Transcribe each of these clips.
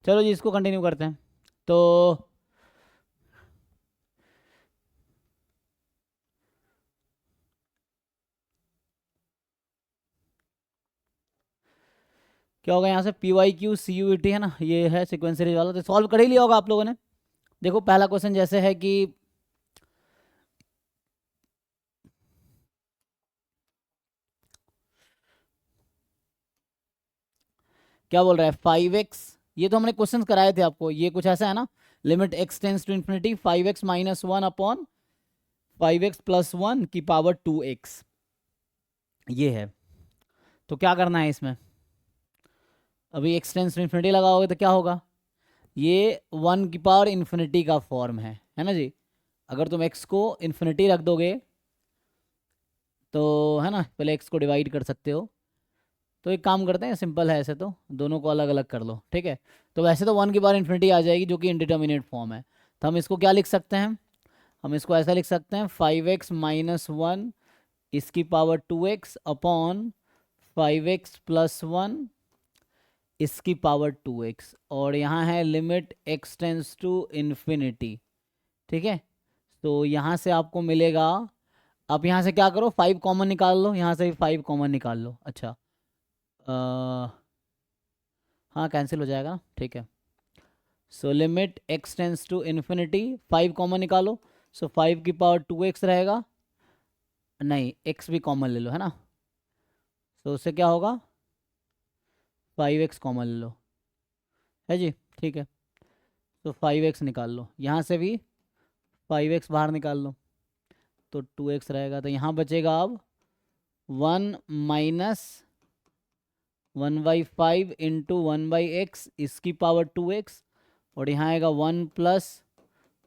चलो जी इसको कंटिन्यू करते हैं। तो क्या होगा यहाँ से, P Y Q C U T है ना, ये है सीक्वेंस सीरीज वाला, तो सॉल्व कर ही लिया होगा आप लोगों ने। देखो पहला क्वेश्चन जैसे है कि क्या बोल रहा है, 5x, ये तो हमने क्वेश्चन कराए थे आपको, ये कुछ ऐसा है ना, limit x tends to infinity 5x minus one upon 5x plus one की पावर 2x, ये है। तो क्या करना है इसमें, अभी x टेंस टू इन्फिनिटी लगाओगे तो क्या होगा, ये वन की पावर इन्फिनिटी का फॉर्म है ना जी। अगर तुम x को इन्फिनिटी रख दोगे तो है ना, पहले x को डिवाइड कर सकते हो। तो एक काम करते हैं, सिंपल है ऐसे, तो दोनों को अलग अलग कर लो, ठीक है। तो वैसे तो वन की पावर इन्फिनिटी आ जाएगी जो कि इंडिटर्मिनेट फॉर्म है, तो हम इसको क्या लिख सकते हैं, हम इसको ऐसा लिख सकते हैं 5x माइनस वन इसकी power 2x upon 5x plus one इसकी पावर 2x, और यहाँ है limit x tends to infinity, ठीक है। तो यहाँ से आपको मिलेगा, आप यहाँ से क्या करो, 5 कॉमन निकाल लो, यहाँ से भी 5 कॉमन निकाल लो। अच्छा हाँ कैंसिल हो जाएगा, ठीक है। So limit x tends to infinity, 5 common निकालो, सो 5 की पावर 2x रहेगा, नहीं x भी कॉमन ले लो है ना, तो उससे क्या होगा 5x कॉमन ले लो, है जी, ठीक है। तो 5x निकाल लो, यहाँ से भी 5x बाहर निकाल लो, तो 2x रहेगा, तो यहाँ बचेगा अब 1 माइनस 1/5 इंटू 1/x इसकी पावर 2x, और यहाँ आएगा 1 प्लस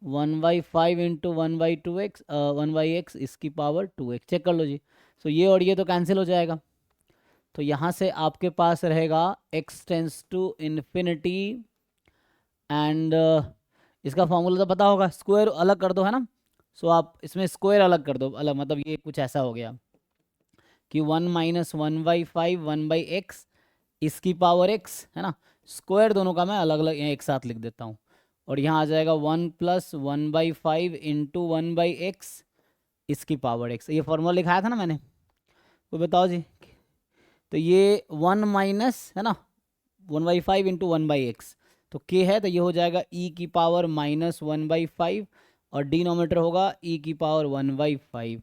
1/5 इंटू 1/2x 1/x इसकी पावर 2x, चेक कर लो जी। सो ये और ये तो कैंसिल हो जाएगा, तो यहाँ से आपके पास रहेगा x tends to infinity and इसका फॉर्मूला तो पता होगा, स्क्वायर अलग कर दो है ना। सो आप इसमें स्क्वायर अलग कर दो, अलग मतलब ये कुछ ऐसा हो गया कि 1 माइनस 1/5 1/x इसकी पावर x है ना, स्क्वायर दोनों का मैं अलग अलग यहाँ एक साथ लिख देता हूँ, और यहाँ आ जाएगा 1 प्लस 1/5 इंटू 1/x इसकी पावर x, ये फॉर्मूला लिखाया था ना मैंने, वो बताओ जी। तो ये 1 माइनस है ना 1/5 इंटू 1/x, तो k है तो ये हो जाएगा e की पावर माइनस 1/5, और डिनोमीटर होगा e की पावर 1/5,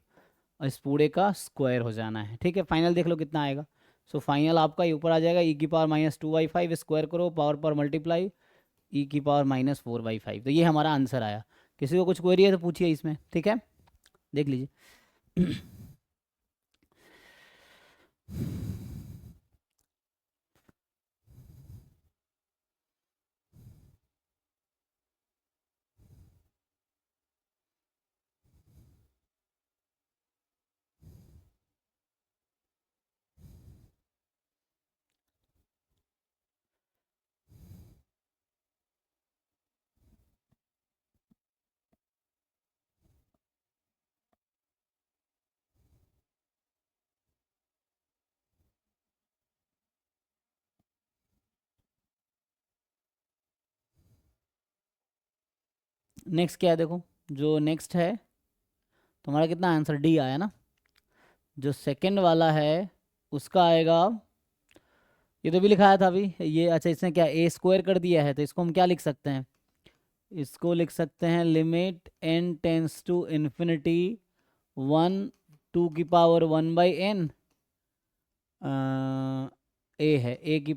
और इस पूरे का स्क्वायर हो जाना है, ठीक है। फाइनल देख लो कितना आएगा। सो फाइनल आपका ये ऊपर आ जाएगा e की पावर माइनस 2/5, स्क्वायर करो पावर पर मल्टीप्लाई e की पावर माइनस 4/5, तो ये हमारा आंसर आया। किसी को कुछ क्वेरी है तो पूछिए इसमें, ठीक है, देख लीजिए। नेक्स्ट क्या है, देखो जो नेक्स्ट है तुम्हारा कितना आंसर डी आया ना, जो सेकंड वाला है उसका आएगा, ये तो भी लिखाया था अभी ये, अच्छा इसने क्या ए स्क्वायर कर दिया है, तो इसको हम क्या लिख सकते हैं, इसको लिख सकते हैं limit n tends to infinity 1 2 की पावर 1/n, ए है ए की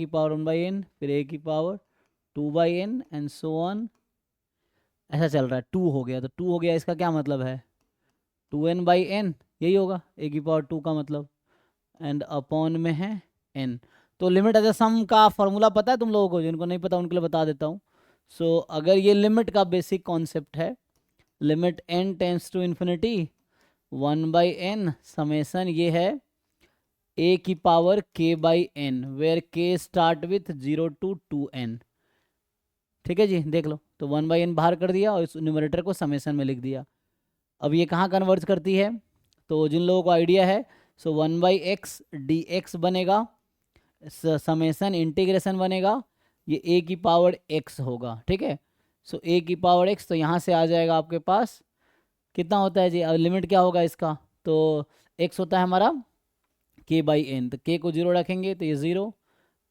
पावर 1/n, फिर ए की power 2/n and so on, ऐसा चल रहा है। 2 हो गया, तो 2 हो गया इसका क्या मतलब है 2n/n, यही होगा ए की पावर 2 का मतलब, एंड अपॉन में है n। तो लिमिट एज सम का फॉर्मूला पता है तुम लोगों को, जिनको नहीं पता उनके लिए बता देता हूँ। सो अगर ये लिमिट का बेसिक कॉन्सेप्ट है, limit n tends to infinity 1/n summation ये है a की power k/n, where k start with 0 to 2n, ठीक है जी, देख लो। तो 1/n बाहर कर दिया और इस न्यूमरेटर को समेसन में लिख दिया। अब ये कहाँ कन्वर्ट करती है, तो जिन लोगों को आइडिया है, सो 1/x dx बनेगा, समेसन इंटीग्रेशन बनेगा ये ए की पावर एक्स होगा, ठीक है। सो ए की पावर एक्स, तो यहाँ से आ जाएगा आपके पास कितना होता है जी, अब लिमिट क्या होगा इसका, तो एक्स होता है हमारा के बाई एन, तो के को जीरो रखेंगे तो ये ज़ीरो,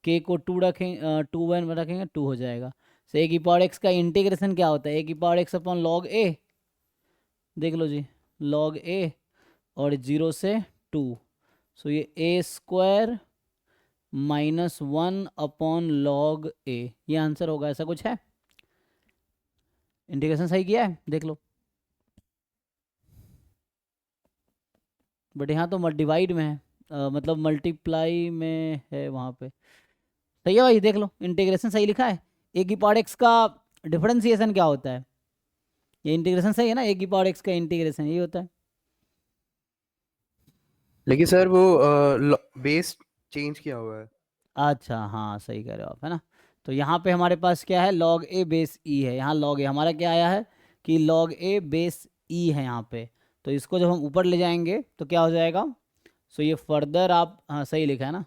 के को टू रखें, टू वन रखेंगे टू हो जाएगा। सो ए की पावर एक्स का इंटीग्रेशन क्या होता है, ए की पावर एक्स अपॉन लॉग ए, देख लो जी, लॉग ए और जीरो से टू, सो ये a square minus one upon log a, ये आंसर होगा, ऐसा कुछ है। इंटीग्रेशन सही किया है, देख लो, बट यहाँ तो डिवाइड में है, मतलब मल्टीप्लाई में है वहाँ पे। सही है भाई, देख लो इंटीग्रेशन सही लिखा है। ए की पावर एक्स का डिफरेंशिएशन क्या होता है, ये इंटीग्रेशन सही है ना, ए की पावर एक्स का इंटीग्रेशन यही होता है। लेकिन सर वो बेस चेंज किया हुआ है। अच्छा हाँ सही कह रहे हो आप, है ना। तो यहाँ पे हमारे पास क्या है, लॉग ए बेस ई है, यहाँ लॉग ए हमारा क्या आया है कि लॉग ए बेस ई है यहाँ पे। तो इसको जब हम ऊपर ले जाएंगे तो क्या हो जाएगा, सो ये फर्दर आप, हाँ सही लिखा है ना,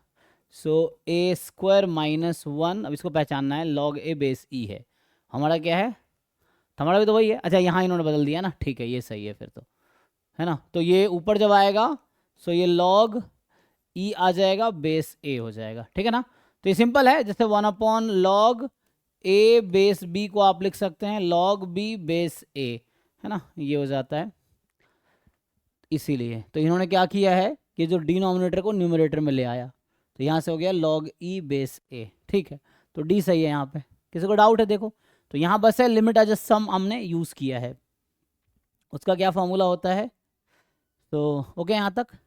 सो ए स्क्वायर माइनस वन, अब इसको पहचानना है, लॉग ए बेस ई है हमारा, क्या है, हमारा भी तो वही है। अच्छा यहाँ इन्होंने बदल दिया ना, ठीक है ये सही है फिर तो, है ना। तो ये ऊपर जब आएगा सो ये लॉग ई आ जाएगा, बेस ए हो जाएगा, ठीक है ना। तो ये सिंपल है, जैसे वन अपॉन लॉग ए बेस बी को आप लिख सकते हैं लॉग बी बेस ए, है ना, ये हो जाता है। इसीलिए तो इन्होंने क्या किया है कि जो डिनोमिनेटर को न्यूमरेटर में ले आया, तो यहाँ से हो गया लॉग ई बेस ए, ठीक है। तो डी सही है यहाँ पे, किसी को डाउट है देखो, तो यहाँ बस है लिमिट एज अ सम हमने यूज़ किया है, उसका क्या फॉर्मूला होता है। तो ओके यहाँ तक।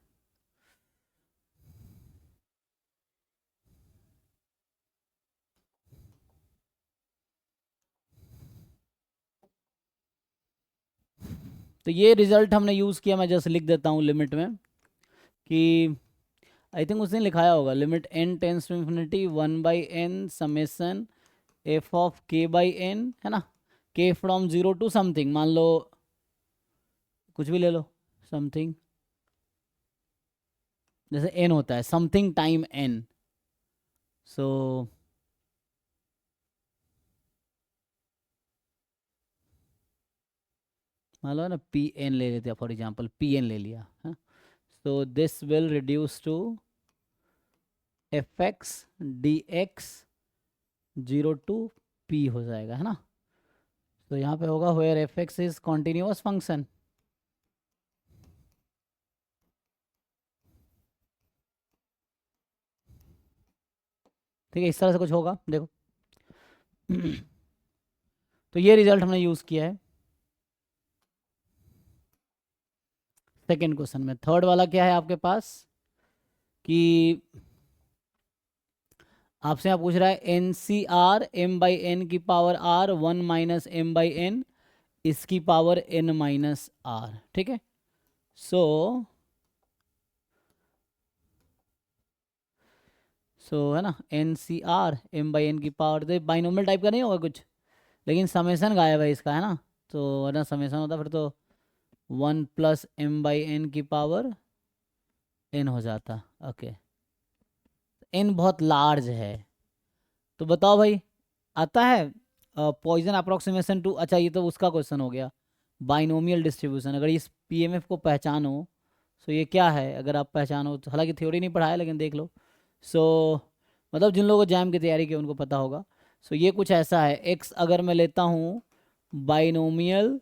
तो ये रिजल्ट हमने यूज़ किया, मैं जस्ट लिख देता हूँ लिमिट में कि आई थिंक उसने लिखाया होगा, limit n tends to infinity one by n summation f of k by n, है ना, के फ्रॉम जीरो टू समथिंग, मान लो कुछ भी ले लो, समथिंग, जैसे एन होता है समथिंग टाइम एन, सो मान लो ना पी एन ले लेते हैं, फॉर एग्जाम्पल पी एन ले लिया, है, so this will reduce to f x d x zero to p हो जाएगा, है ना। तो यहाँ पे होगा where f x is continuous function, ठीक है, इस तरह से कुछ होगा देखो। तो ये रिजल्ट हमने यूज़ किया है सेकेंड क्वेश्चन में। थर्ड वाला क्या है आपके पास कि आपसे यहाँ पूछ रहा है N C R M by N की power R one minus M by N इसकी पावर एन माइनस आर, ठीक है। सो है ना, N C R M by N की पावर, तो बाइनोमियल टाइप का नहीं होगा कुछ, लेकिन समेसन गायब है इसका, है ना। तो वरना समेसन होता फिर तो one plus m by N की पावर एन हो जाता, ओके। एन बहुत लार्ज है, तो बताओ भाई आता है पॉइजन अप्रोक्सीमेशन टू, अच्छा ये तो उसका क्वेश्चन हो गया, बाइनोमियल डिस्ट्रीब्यूशन, अगर इस पीएमएफ को पहचानो, सो ये क्या है, अगर आप पहचानो तो, हालांकि थ्योरी नहीं पढ़ा है लेकिन देख लो। सो मतलब जिन लोगों को जैम की तैयारी की उनको पता होगा। सो ये कुछ ऐसा है, एक्स अगर मैं लेता हूँ binomial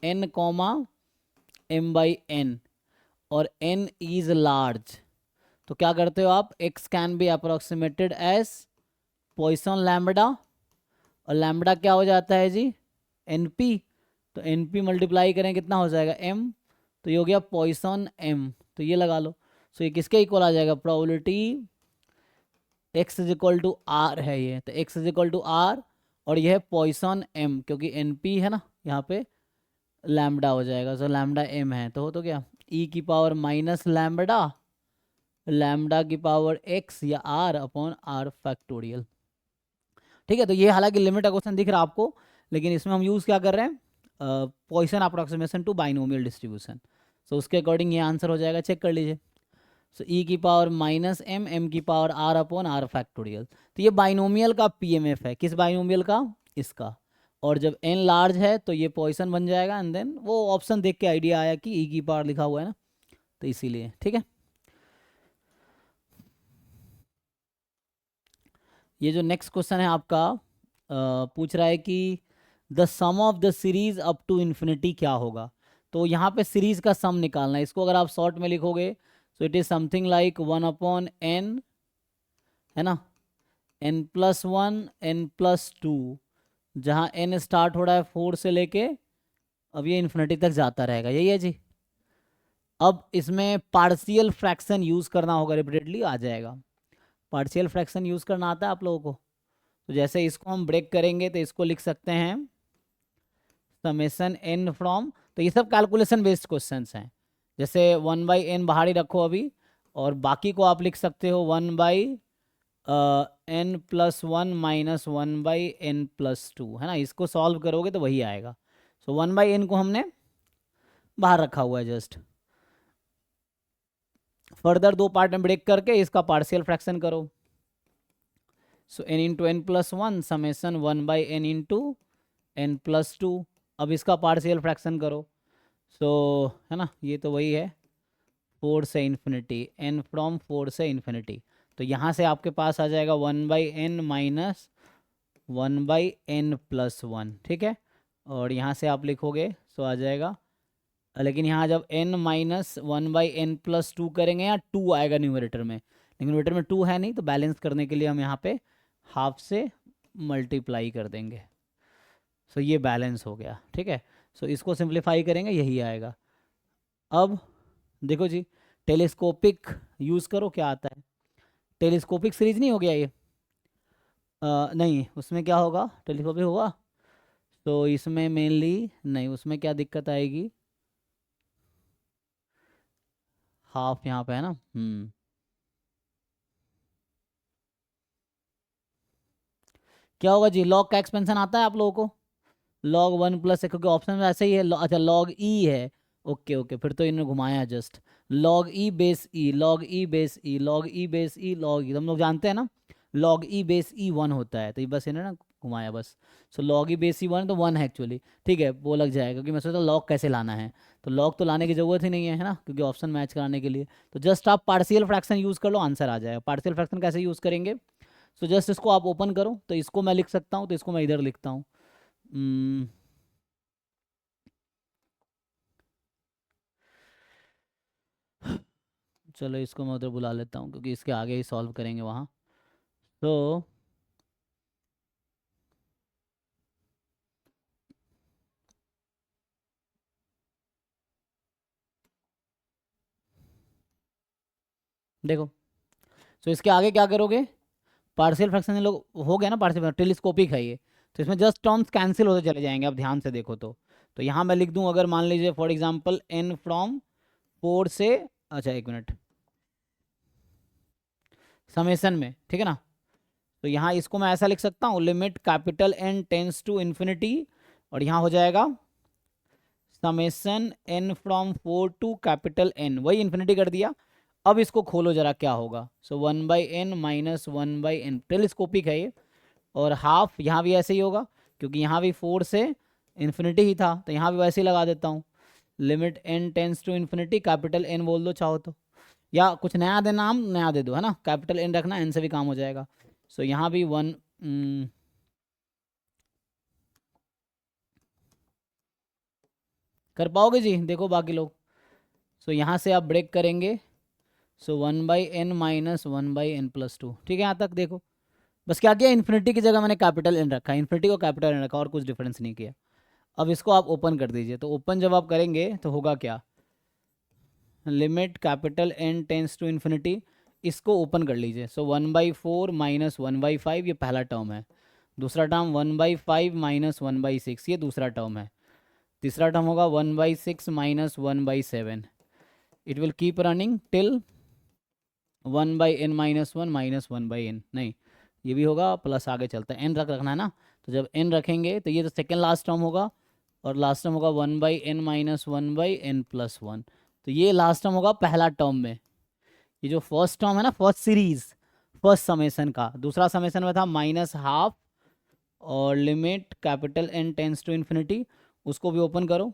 n comma m by n और एन इज लार्ज, तो क्या करते हो आप, x can be approximated as Poisson lambda, और लैम्बडा क्या हो जाता है जी, एन पी, तो एन पी मल्टीप्लाई करें कितना हो जाएगा एम, तो ये हो गया पॉइसन एम, तो ये लगा लो। सो ये किसके इक्वल आ जाएगा, probability x is equal to r है ये, तो x is equal to r और ये है पॉइसन एम, क्योंकि एन पी है ना यहाँ पे, लैम्बडा हो जाएगा, सो लैम्बडा एम है, तो हो तो क्या ई की पावर माइनस लैम्बडा, लैम्बडा की पावर एक्स या आर अपॉन आर फैक्टोरियल, ठीक है। तो ये हालांकि लिमिट का क्वेश्चन दिख रहा है आपको, लेकिन इसमें हम यूज़ क्या कर रहे हैं, Poisson approximation to binomial distribution, so उसके अकॉर्डिंग ये आंसर हो जाएगा, चेक कर लीजिए। सो ई की पावर माइनस एम की power r upon r factorial. तो ये बाइनोमियल का पीएमएफ है। किस बाइनोमियल का? इसका। और जब एन लार्ज है तो ये पॉइसन बन जाएगा, एंड देन वो ऑप्शन देख के आइडिया आया कि ई की पावर लिखा हुआ है ना, तो इसीलिए। ठीक है, ये जो नेक्स्ट क्वेश्चन है आपका पूछ रहा है कि the sum of the series up to infinity क्या होगा। तो यहाँ पे सीरीज का सम निकालना है। इसको अगर आप शॉर्ट में लिखोगे तो it is something like 1/n, है ना, n+1 n+2, जहाँ n स्टार्ट हो रहा है 4 से लेके अब ये इन्फिनिटी तक जाता रहेगा। यही है जी। अब इसमें पार्शियल फ्रैक्शन यूज़ करना होगा, रिपीटेडली आ जाएगा। पार्शियल फ्रैक्शन यूज़ करना आता है आप लोगों को? तो जैसे इसको हम ब्रेक करेंगे तो इसको लिख सकते हैं समेसन n फ्रॉम, तो ये सब कैलकुलेशन बेस्ड क्वेश्चंस हैं। जैसे 1/n बाहर ही रखो अभी, और बाकी को आप लिख सकते हो 1/n+1 माइनस 1/n+2, है ना। इसको सॉल्व करोगे तो वही आएगा। सो 1/n को हमने बाहर रखा हुआ है जस्ट। फर्दर दो पार्ट में ब्रेक करके इसका पार्शियल फ्रैक्शन करो। सो n into n+1 summation 1/n into n+2। अब इसका पार्शियल फ्रैक्शन करो। सो है ना, ये तो वही है 4 से इन्फिनिटी, n फ्रॉम 4 से इन्फिनिटी। तो यहाँ से आपके पास आ जाएगा 1/n माइनस 1/n+1। ठीक है, और यहाँ से आप लिखोगे सो आ जाएगा, लेकिन यहाँ जब n माइनस 1/n+2 करेंगे यहाँ 2 आएगा न्यूमरेटर में, लेकिन न्यूमरेटर में 2 है नहीं, तो बैलेंस करने के लिए हम यहाँ पे हाफ से मल्टीप्लाई कर देंगे। सो ये बैलेंस हो गया। ठीक है, सो इसको सिंप्लीफाई करेंगे, यही आएगा। अब देखो जी, टेलीस्कोपिक यूज़ करो, क्या आता है? टेलीस्कोपिक सीरीज नहीं हो गया ये? नहीं, उसमें क्या होगा? टेलीस्कोपिक होगा तो इसमें मेनली नहीं, उसमें क्या दिक्कत आएगी? हाफ यहाँ पे है ना। क्या होगा जी? लॉग का एक्सपेंशन आता है आप लोगों को? log 1 + क्योंकि ऑप्शन में ऐसे ही है। अच्छा, log e है। ओके ओके, फिर तो इन्होंने घुमाया just. log e base e, log e base e, log e base e, log e, हम लोग जानते हैं ना log e बेस e 1 होता है, तो ये बस इन्होंने ना घुमाया बस। सो log e बेस e 1 तो 1 है एक्चुअली। ठीक है, वो लग जाएगा, क्योंकि मैं सोचा log कैसे लाना है, तो log तो लाने की ज़रूरत ही नहीं है ना, क्योंकि ऑप्शन मैच कराने के लिए तो जस्ट आप पार्शियल फ्रैक्शन यूज़ कर लो, आंसर आ जाएगा। पार्शियल फ्रैक्शन कैसे यूज़ करेंगे? सो जस्ट इसको आप ओपन करो, तो इसको मैं लिख सकता हूँ, तो इसको मैं इधर लिखता हूँ। चलो इसको मैं उधर बुला लेता हूँ, क्योंकि इसके आगे ही सॉल्व करेंगे वहाँ। तो देखो, तो इसके आगे क्या करोगे? पार्शियल फ्रैक्शन लोग हो गया ना, पार्शियल टेलीस्कोपिक है ये, तो इसमें जस्ट टर्म्स कैंसिल होते चले जाएंगे। आप ध्यान से देखो तो यहाँ मैं लिख दूँ, अगर मान लीजिए फॉर एग्जांपल n फ्रॉम 4 से, अच्छा एक मिनट, समेसन में, ठीक है ना, तो यहाँ इसको मैं ऐसा लिख सकता हूँ, limit capital N tends to infinity, और यहाँ हो जाएगा summation n from 4 to capital N, वही इन्फिनिटी कर दिया। अब इसको खोलो जरा, क्या होगा? सो 1/n माइनस 1/n, टेलीस्कोपिक है ये। और हाफ यहाँ भी ऐसे ही होगा, क्योंकि यहाँ भी 4 से इन्फिनिटी ही था, तो यहाँ भी वैसे ही लगा देता हूँ, limit n tends to infinity, capital N बोल दो चाहो तो, या कुछ नया दे, नाम नया दे दो, है ना, कैपिटल N रखना, n से भी काम हो जाएगा। सो यहाँ भी 1 कर पाओगे जी? देखो बाकी लोग। सो यहाँ से आप ब्रेक करेंगे, सो 1/n माइनस 1/n+2। ठीक है, यहाँ तक देखो। बस क्या किया, इन्फिनिटी की जगह मैंने कैपिटल N रखा, इन्फिनिटी को कैपिटल N रखा, और कुछ डिफरेंस नहीं किया। अब इसको आप ओपन कर दीजिए, तो ओपन जब आप करेंगे तो होगा क्या? Limit capital N tends to infinity, इसको ओपन कर लीजिए। सो 1/4 माइनस 1/5, ये पहला टर्म है। दूसरा टर्म 1/5 माइनस 1/6, ये दूसरा टर्म है। तीसरा टर्म होगा 1/6 minus 1/7। It will keep running till 1/n minus 1 minus 1/n, नहीं ये भी होगा, प्लस आगे चलता है, n रखना है ना, तो जब n रखेंगे तो ये तो सेकेंड लास्ट टर्म होगा, और लास्ट टर्म होगा 1/n माइनस 1/n+1, तो ये लास्ट टर्म होगा पहला टर्म में। ये जो फर्स्ट टर्म है ना, फर्स्ट सीरीज, फर्स्ट समेसन का, दूसरा समेसन में था माइनस हाफ और limit capital N tends to infinity, उसको भी ओपन करो।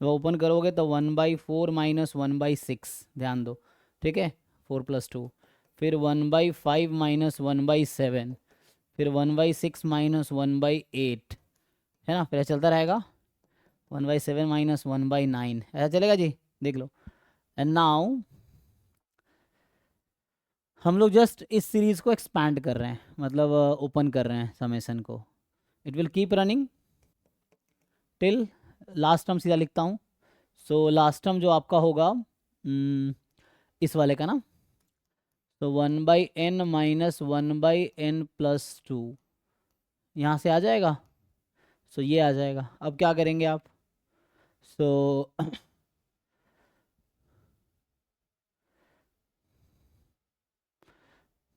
वो ओपन करोगे तो 1/4 माइनस 1/6, ध्यान दो, ठीक है, 4 + 2, फिर 1/5 माइनस 1/7, फिर 1/6 माइनस 1/8, है ना, फिर ऐसा चलता रहेगा, 1/7 माइनस 1/9, ऐसा चलेगा जी, देख लो। एंड नाउ हम लोग जस्ट इस सीरीज़ को एक्सपैंड कर रहे हैं, मतलब ओपन कर रहे हैं समेसन को। It will keep running till last term, सीधा लिखता हूँ। सो लास्ट टर्म जो आपका होगा इस वाले का ना, तो 1/n माइनस 1/n+2 यहाँ से आ जाएगा। सो ये आ जाएगा। अब क्या करेंगे आप, सो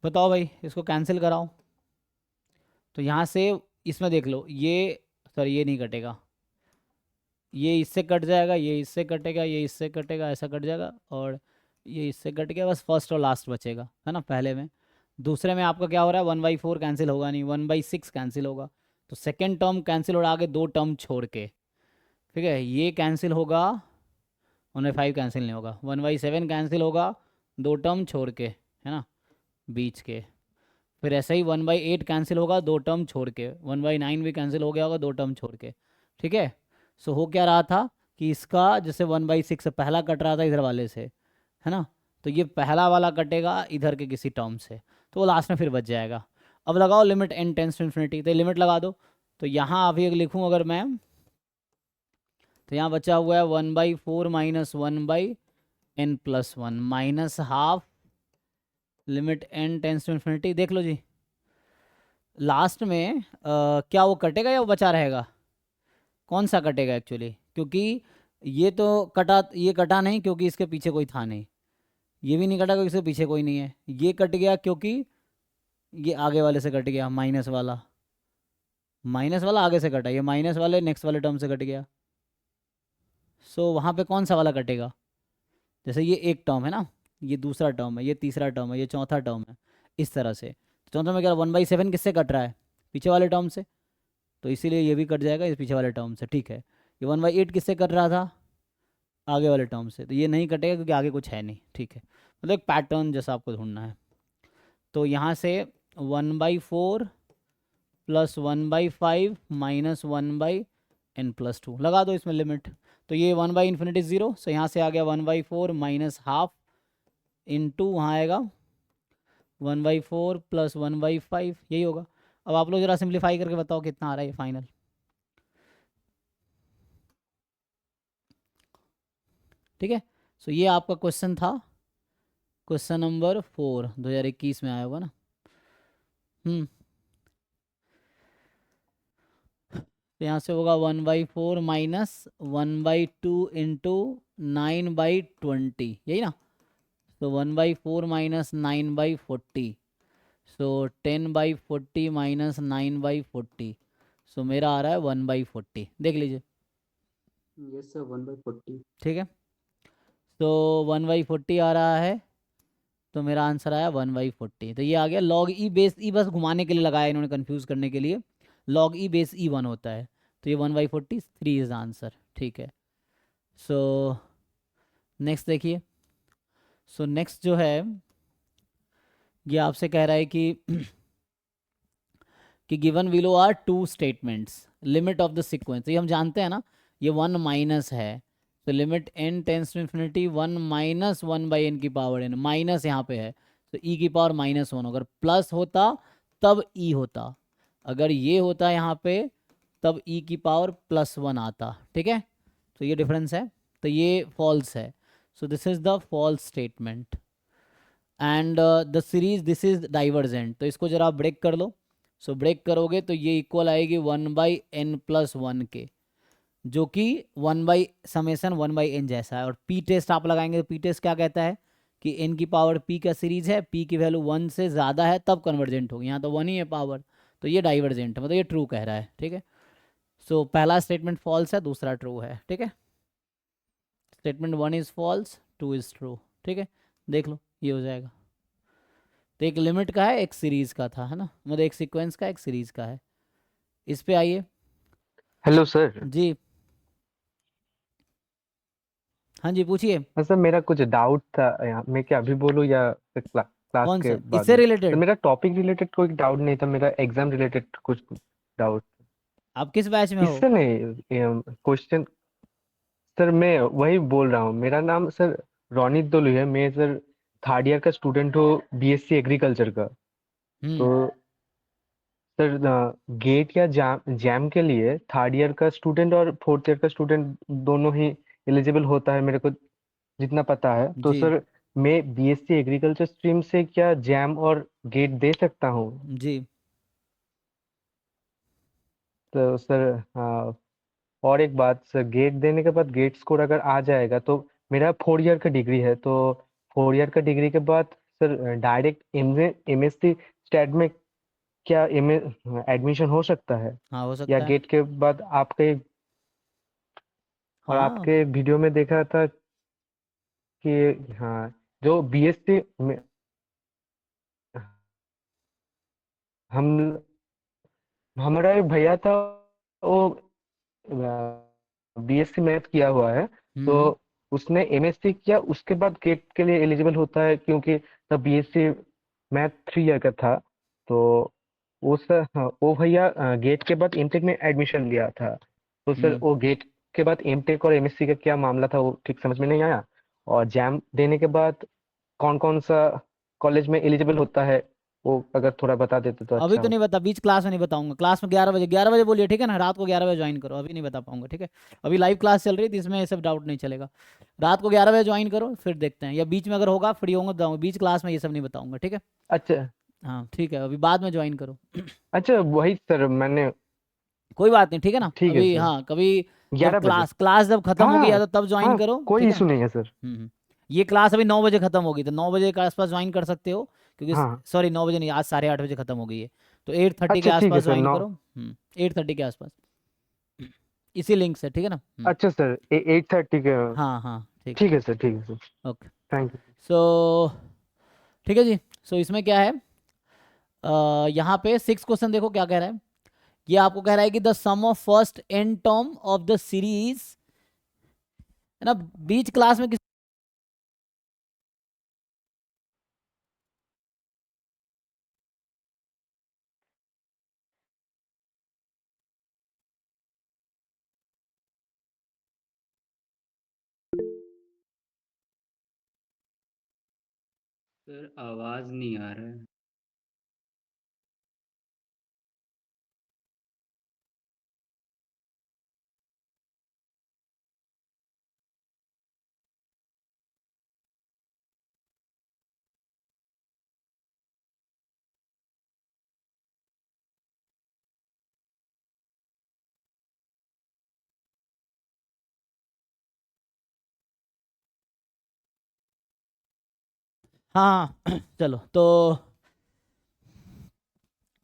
बताओ भाई, इसको कैंसिल कराओ। तो यहाँ से इसमें देख लो, ये सॉरी ये नहीं कटेगा, ये इससे कट जाएगा, ये इससे कटेगा, ये इससे कटेगा, ऐसा कट जाएगा, और ये इससे कट गया, बस फर्स्ट और लास्ट बचेगा, है ना, पहले में। दूसरे में आपका क्या हो रहा है, 1/4 कैंसिल होगा नहीं, 1/6 कैंसिल होगा, तो सेकेंड टर्म कैंसिल हो रहा, आगे दो टर्म छोड़ के, ठीक है, ये कैंसिल होगा, 1/5 कैंसिल नहीं होगा, 1/7 कैंसिल होगा, दो टर्म छोड़ के, है ना, बीच के। फिर ऐसे ही 1/8 कैंसिल होगा, दो टर्म छोड़ के, 1/9 भी कैंसिल हो गया होगा, दो टर्म छोड़ के, ठीक है। सो हो क्या रहा था कि इसका जैसे 1/6 से पहला कट रहा था इधर वाले से, है ना, तो ये पहला वाला कटेगा इधर के किसी टर्म से, तो वो लास्ट में फिर बच जाएगा। अब लगाओ limit n tends to infinity, तो लिमिट लगा दो। तो यहाँ अभी लिखूँ अगर मैं, तो यहाँ बचा हुआ है 1/4 minus 1/n+1 minus half limit n tends to infinity. देख लो जी, लास्ट में क्या वो कटेगा या वो बचा रहेगा, कौन सा कटेगा एक्चुअली, क्योंकि ये तो कटा, ये कटा नहीं क्योंकि इसके पीछे कोई था नहीं, ये भी नहीं कटा क्योंकि इसके पीछे कोई नहीं है, ये कट गया क्योंकि ये आगे वाले से कट गया, माइनस वाला आगे से कटा, ये माइनस वाले नेक्स्ट वाले टर्म से कट गया। सो वहाँ पे कौन सा वाला कटेगा, जैसे ये एक टर्म है ना, ये दूसरा टर्म है, ये तीसरा टर्म है, ये चौथा टर्म है, इस तरह से। तो चौथा में क्या 1/7 किससे कट रहा है, पीछे वाले टर्म से, तो इसीलिए ये भी कट जाएगा इस पीछे वाले टर्म से, ठीक है। ये 1/8 किससे कट रहा था, आगे वाले टर्म से, तो ये नहीं कटेगा क्योंकि आगे कुछ है नहीं, ठीक है, मतलब एक पैटर्न जैसा आपको ढूंढना है। तो यहाँ से 1/4 प्लस 1/5 माइनस 1/n+2 लगा दो इसमें लिमिट, तो ये 1/∞ 0, सो यहाँ से आ गया 1/4 माइनस हाफ इंटू वहाँ आएगा 1/4 प्लस 1/5, यही होगा। अब आप लोग ज़रा सिंप्लीफाई करके बताओ कितना आ रहा है ये फाइनल, ठीक है। सो ये आपका क्वेश्चन था, क्वेश्चन नंबर 4, 2021 में आया होगा ना। तो यहाँ से होगा 1/4 माइनस 1/2 इंटू 9/20, यही ना, तो 1/4 माइनस 9/40, सो 10/40 माइनस 9/40, सो मेरा आ रहा है 1/40, देख लीजिए, यस सर 1/40। ठीक है। तो 1/40 आ रहा है, तो मेरा आंसर आया 1/40, तो ये आ गया log e बेस ई, बस घुमाने के लिए लगाया इन्होंने, कंफ्यूज करने के लिए, log e बेस ई 1 होता है, तो ये 1/43 इज आंसर, ठीक है। सो नेक्स्ट देखिए, सो नेक्स्ट जो है ये आपसे कह रहा है कि given below are two statements, limit of the sequence, ये हम जानते हैं ना, ये 1 माइनस है, तो limit n tends to infinity 1 minus 1/n की पावर n, माइनस यहाँ पे है, तो e की पावर -1, अगर प्लस होता तब e होता, अगर ये होता यहाँ पे तब e की पावर +1 आता, ठीक है, तो ये डिफरेंस है, तो ये फॉल्स है, so this is the false statement. And the series this is divergent, तो इसको जरा ब्रेक कर लो। सो ब्रेक करोगे तो ये इक्वल आएगी 1/n+1 के, जो कि 1/n जैसा है, और पी टेस्ट आप लगाएंगे तो पी टेस्ट क्या कहता है कि n की पावर p का सीरीज है, p की वैल्यू 1 से ज़्यादा है तब कन्वर्जेंट होगी, यहाँ तो 1 ही है पावर, तो ये डाइवर्जेंट है, मतलब ये ट्रू कह रहा है, ठीक है। सो पहला स्टेटमेंट फॉल्स है, दूसरा ट्रू है, ठीक है, statement 1 is false, 2 is true, ठीक है, देख लो ये हो जाएगा। तो एक लिमिट का है, एक सीरीज का था, है ना, मतलब एक सीक्वेंस का, एक सीरीज का है। इस पे आइए हेलो सर। जी। हाँ जी, पूछिए। सर मेरा कुछ डाउट था यहाँ, मैं क्या अभी बोलूँ या फिर क्लास कौन के सा, बाद इससे में? रिलेटेड? मेरा टॉपिक रिलेटेड कोई डाउट नहीं था, मेरा एग्जाम रिलेटेड कुछ डाउट। आप किस बैच में हो? इससे नहीं, क्वेश्चन। सर मैं वही बोल रहा हूँ, मेरा नाम सर रोनित दोलू है। मैं सर थर्ड ईयर का स्टूडेंट हूँ, बीएससी एग्रीकल्चर का। हम्म। तो सर गेट या जैम के लिए थर्ड ईयर का स्टूडेंट और फोर्थ ईयर का स्टूडेंट दोनों ही एलिजिबल होता है, मेरे को जितना पता है। तो जी सर मैं बीएससी एग्रीकल्चर स्ट्रीम से क्या जैम और गेट दे सकता हूँ? जी। तो सर और एक बात सर, गेट देने के बाद गेट स्कोर अगर आ जाएगा तो मेरा 4 ईयर का डिग्री है, तो 4 ईयर का डिग्री के बाद सर डायरेक्ट एमएससी स्टैट में क्या एडमिशन हो सकता है? हाँ, हो या सकता है। गेट के बाद आपके और हाँ आपके वीडियो में देखा था कि हाँ, जो बीएससी में हम हमारा एक भैया था, वो बीएससी मैथ किया हुआ है। तो हम्म। उसने एमएससी किया, उसके बाद गेट के लिए एलिजिबल होता है, क्योंकि तब बीएससी मैथ 3 ईयर का था। तो हाँ, वो भैया गेट के बाद एमटेक में एडमिशन लिया था। तो सर हम्म। वो गेट के बाद एमटेक और एमएससी का क्या मामला था, वो ठीक समझ में नहीं आया। और जैम देने के बाद कौन कौन सा कॉलेज में एलिजिबल होता है, वो अगर थोड़ा बता देते तो अभी अच्छा तो नहीं होता। बता, बीच क्लास में नहीं बताऊंगा। क्लास में 11 बजे, 11 बजे बोलिए, ठीक है ना, रात को 11 बजे ज्वाइन करो। अभी नहीं बता पाऊंगा, ठीक है। अभी लाइव क्लास चल रही थी, इसमें ये सब डाउट नहीं चलेगा। रात को 11 बजे ज्वाइन करो, फिर देखते हैं, या बीच में अगर होगा फ्री होंगे तो बताऊंगा। बीच क्लास में ये सब नहीं बताऊंगा, ठीक है। अच्छा हाँ ठीक है, अभी बाद में ज्वाइन करो। अच्छा, वही सर मैंने। कोई बात नहीं, ठीक है ना। ठीक है अभी सर, हाँ, कभी जब 11 बजे। क्लास जब खत्म हाँ होगी या हाँ तो तब ज्वाइन हाँ, करो, कोई ठीक है ना। इशू नहीं है सर। ये क्लास अभी 9 बजे खत्म होगी, तो 9 बजे के आसपास ज्वाइन कर सकते हो, क्योंकि हाँ सॉरी 9 बजे नहीं, आज 8:30 बजे खत्म हो गई है। तो 8:30 के अच्छा ठीक है आसपास सर, ज्वाइन 9। करो। 8:30 के आसपास, इसी लिंक से, ठीक है ना। अच्छा सर 8:30 के। हाँ हाँ, ठीक है। ठीक है सर, ठीक है sir. Okay. Thank you. So ठीक है जी। सो इसमें क्या है, यहाँ पे 6 क्वेश्चन देखो क्या कह रहा है। ये आपको कह रहा है कि the sum of first n term of the series, है ना। बीच क्लास में सर आवाज नहीं आ रहा है। हाँ चलो तो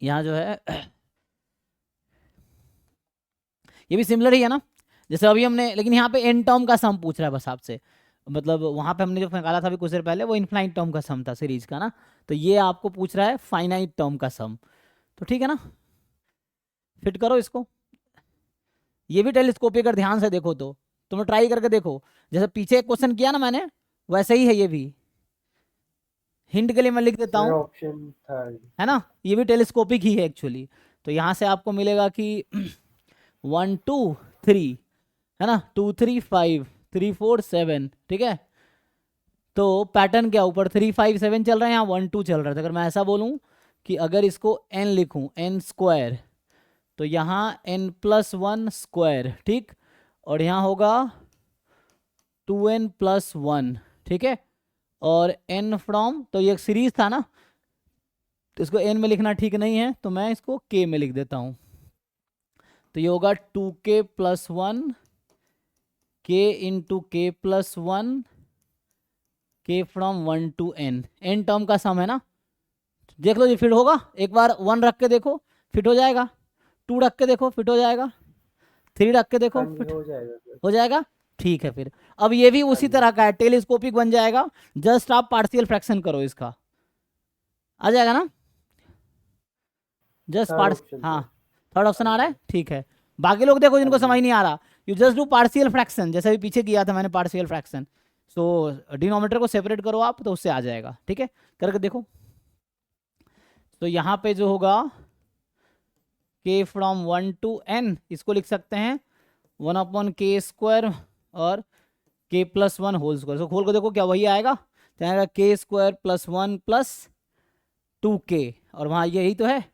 यहाँ जो है ये भी सिमिलर ही है ना, जैसे अभी हमने, लेकिन यहाँ पे एन टर्म का सम पूछ रहा है बस आपसे। मतलब वहाँ पे हमने जो निकाला था अभी कुछ देर पहले, वो इनफाइनाइट टर्म का सम था सीरीज का ना। तो ये आपको पूछ रहा है फाइनाइट टर्म का सम। तो ठीक है ना, फिट करो इसको। ये भी टेलीस्कोपिक, अगर ध्यान से देखो तो तुम्हें ट्राई करके देखो, जैसे पीछे एक क्वेश्चन किया ना मैंने, वैसे ही है ये भी। हिंट के लिए मैं लिख देता हूँ, ऑप्शन था। है ना। ये भी टेलीस्कोपिक ही है एक्चुअली। तो यहाँ से आपको मिलेगा कि 1 2 3, है ना, 2 3 5 3 4 7, ठीक है। तो पैटर्न क्या, ऊपर 3 5 7 चल रहा है, यहाँ 1 2 चल रहा है। अगर मैं ऐसा बोलूँ कि अगर इसको n लिखूँ, n स्क्वायर, तो यहाँ n+1 स्क्वायर, ठीक। और यहाँ होगा 2n+1, ठीक है। और n फ्रॉम, तो ये एक सीरीज था ना, तो इसको n में लिखना ठीक नहीं है, तो मैं इसको k में लिख देता हूँ। तो ये होगा 2k+1 k into k+1 k from 1 to n, n term का सम है ना। देख लो जी, फिट होगा। एक बार 1 रख के देखो, फिट हो जाएगा। 2 रख के देखो, फिट हो जाएगा। 3 रख के देखो, फिट हो जाएगा सर। हो जाएगा। ठीक है फिर अब ये भी उसी तरह का है, टेलीस्कोपिक बन जाएगा। जस्ट आप पार्शियल फ्रैक्शन करो, इसका आ जाएगा ना। जस्ट थर्ड पार्ट, ऑप्शन हाँ थर्ड ऑप्शन आ रहा है, ठीक है। बाकी लोग देखो जिनको समझ नहीं आ रहा, you just do partial fraction, जैसे भी पीछे किया था मैंने पार्शियल फ्रैक्शन। सो डिनोमिनेटर को सेपरेट करो आप, तो उससे आ जाएगा, ठीक है। करके देखो। तो यहाँ पे जो होगा k फ्रॉम 1 to n, इसको लिख सकते हैं 1/k² और k + 1 होल स्क्वायर। खोल को देखो क्या वही आएगा, तो आएगा k² + 1 + 2k, और वहाँ यही तो है।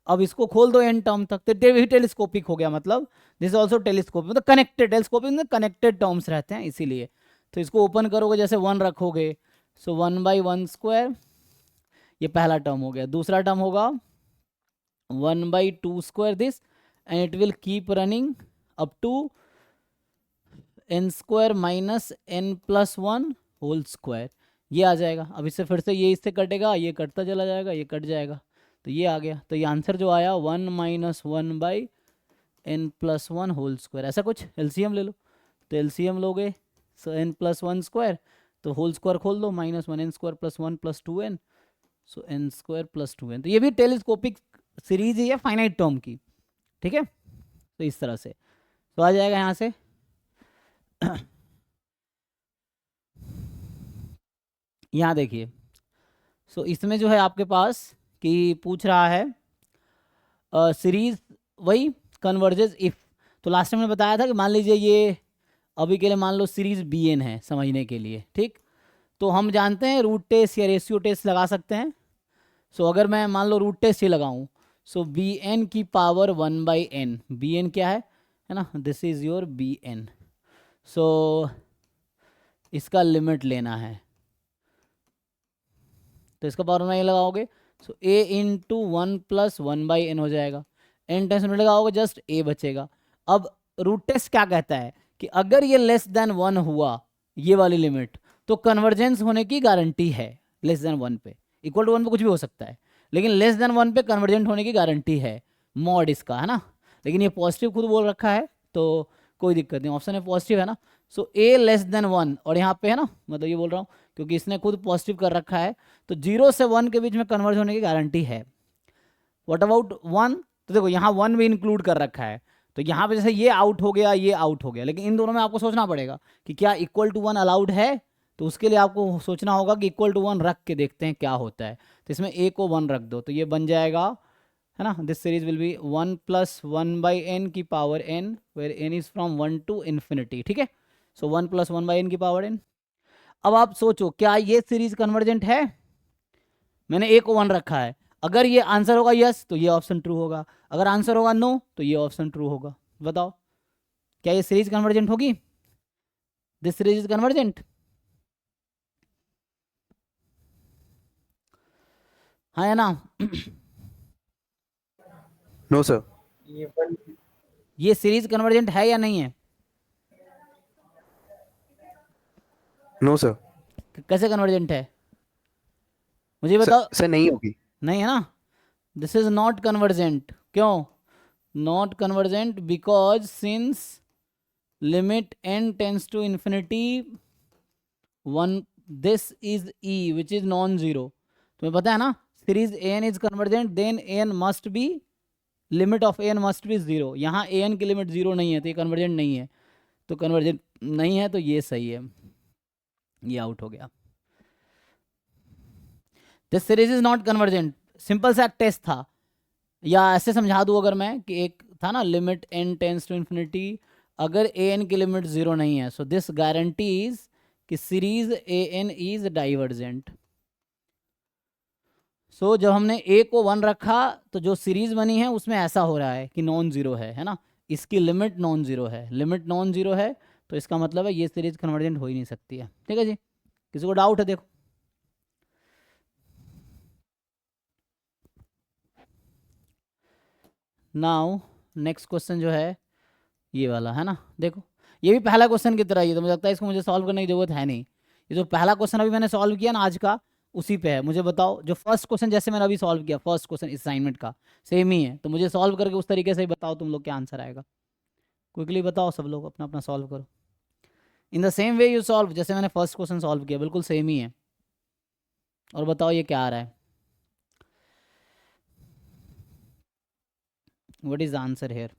अब इसको खोल दो n टर्म तक, तो भी टेलीस्कोपिक हो गया, मतलब दिस ऑल्सो टेलीस्कोपिक, मतलब कनेक्टेड। टेलीस्कोपिक में कनेक्टेड टर्म्स रहते हैं इसीलिए। तो इसको ओपन करोगे, जैसे 1 रखोगे, सो 1/1², ये पहला टर्म हो गया। दूसरा टर्म होगा 1/2² this, and it will keep running up to n² - n + 1 whole square, ये आ जाएगा। अब इससे फिर से ये इससे कटेगा, ये कटता चला जाएगा, ये कट जाएगा, तो ये आ गया। तो ये आंसर जो आया 1 - 1/n + 1 होल स्क्वायर, ऐसा कुछ। एलसीएम ले लो, तो एलसीएम लोगे, सो n + 1², तो होल स्क्वायर खोल दो, -1 n² + 1 + 2n, सो n² + 2n। तो ये भी टेलीस्कोपिक सीरीज ही है फाइनाइट टर्म की, ठीक है। तो इस तरह से तो आ जाएगा यहाँ से। यहाँ देखिए, सो इसमें जो है आपके पास कि पूछ रहा है सीरीज वही कन्वर्जेस इफ। तो लास्ट टाइम मैंने बताया था कि मान लीजिए ये अभी के लिए मान लो सीरीज bn है, समझने के लिए, ठीक। तो हम जानते हैं रूट टेस्ट या रेशियो टेस्ट लगा सकते हैं। सो अगर मैं मान लो रूट टेस्ट ही लगाऊं, सो bn की पावर 1/n, bn क्या है ना, दिस इज योर bn। सो इसका लिमिट लेना है, तो इसका पावर 1/n लगाओगे, सो a × 1 + 1/n हो जाएगा। n टाइम्स लगाओगे, जस्ट a बचेगा। अब रूट टेस्ट क्या कहता है कि अगर ये <<1 हुआ, ये वाली लिमिट, तो कन्वर्जेंस होने की गारंटी है। <1 पे, = 1 पे कुछ भी हो सकता है, लेकिन <1 पे कन्वर्जेंट होने की गारंटी है, मॉड इसका, है ना। लेकिन ये पॉजिटिव खुद बोल रखा है, तो कोई दिक्कत नहीं, ऑप्शन है पॉजिटिव, है ना। सो a <1, और यहाँ पे है ना, मतलब ये बोल रहा हूँ क्योंकि इसने खुद पॉजिटिव कर रखा है, तो 0 से 1 के बीच में कन्वर्ज होने की गारंटी है। व्हाट अबाउट 1, तो देखो यहाँ 1 भी इंक्लूड कर रखा है, तो यहाँ पे जैसे ये आउट हो गया, ये आउट हो गया, लेकिन इन दोनों में आपको सोचना पड़ेगा कि क्या = 1 अलाउड है। तो उसके लिए आपको सोचना होगा कि = 1 रख के देखते हैं क्या होता है। तो इसमें a को 1 रख दो, तो ये बन जाएगा, है ना, this series will be 1 + 1/n की power n, where n is from 1 to ∞, ठीक है। सो 1 + 1/n की पावर n। अब आप सोचो क्या ये सीरीज कन्वर्जेंट है, मैंने a को 1 रखा है। अगर ये आंसर होगा यस, तो ये ऑप्शन ट्रू होगा, अगर आंसर होगा नो, तो ये ऑप्शन ट्रू होगा। बताओ क्या ये सीरीज कन्वर्जेंट होगी, दिस सीरीज इज कन्वर्जेंट, हाँ या ना। No sir. ये सीरीज कन्वर्जेंट है या नहीं है, नो सर। कैसे कन्वर्जेंट है मुझे बताओ। सर नहीं होगी। नहीं है ना, दिस इज नॉट कन्वर्जेंट। क्यों not convergent, because since limit n tends to infinity 1, this is e which is non zero. तुम्हें पता है ना, series an is convergent, then an must be, limit of an must be 0। यहाँ an की limit 0 नहीं है, तो ये कन्वर्जेंट नहीं है, तो कन्वर्जेंट नहीं है, तो ये सही है, ये आउट हो गया। This series is not convergent, simple सा टेस्ट था, या ऐसे समझा दूँ अगर मैं कि एक था ना limit n tends to infinity, अगर an की लिमिट 0 नहीं है, सो दिस गारंटीज कि series an is divergent. So जब हमने a को 1 रखा, तो जो सीरीज बनी है उसमें ऐसा हो रहा है कि नॉन जीरो है ना, इसकी लिमिट नॉन जीरो है, लिमिट नॉन जीरो है, तो इसका मतलब है ये सीरीज कन्वर्जेंट हो ही नहीं सकती है। ठीक है जी, किसी को डाउट है देखो। नाउ नेक्स्ट क्वेश्चन जो है ये वाला है ना, देखो ये भी पहला क्वेश्चन की तरह ही है, तो मुझे लगता है इसको मुझे सॉल्व करने की जरूरत है नहीं। ये जो पहला क्वेश्चन अभी मैंने सॉल्व किया ना आज का, उसी पे है। मुझे बताओ जो फर्स्ट क्वेश्चन जैसे मैंने अभी सॉल्व किया, फर्स्ट क्वेश्चन असाइनमेंट का सेम ही है, तो मुझे सॉल्व करके उस तरीके से ही बताओ तुम लोग क्या आंसर आएगा। क्विकली बताओ सब लोग, अपना अपना सॉल्व करो। In the same way you solve, जैसे मैंने फर्स्ट क्वेश्चन सॉल्व किया, बिल्कुल सेम ही है। और बताओ ये क्या आ रहा है, what is the answer here?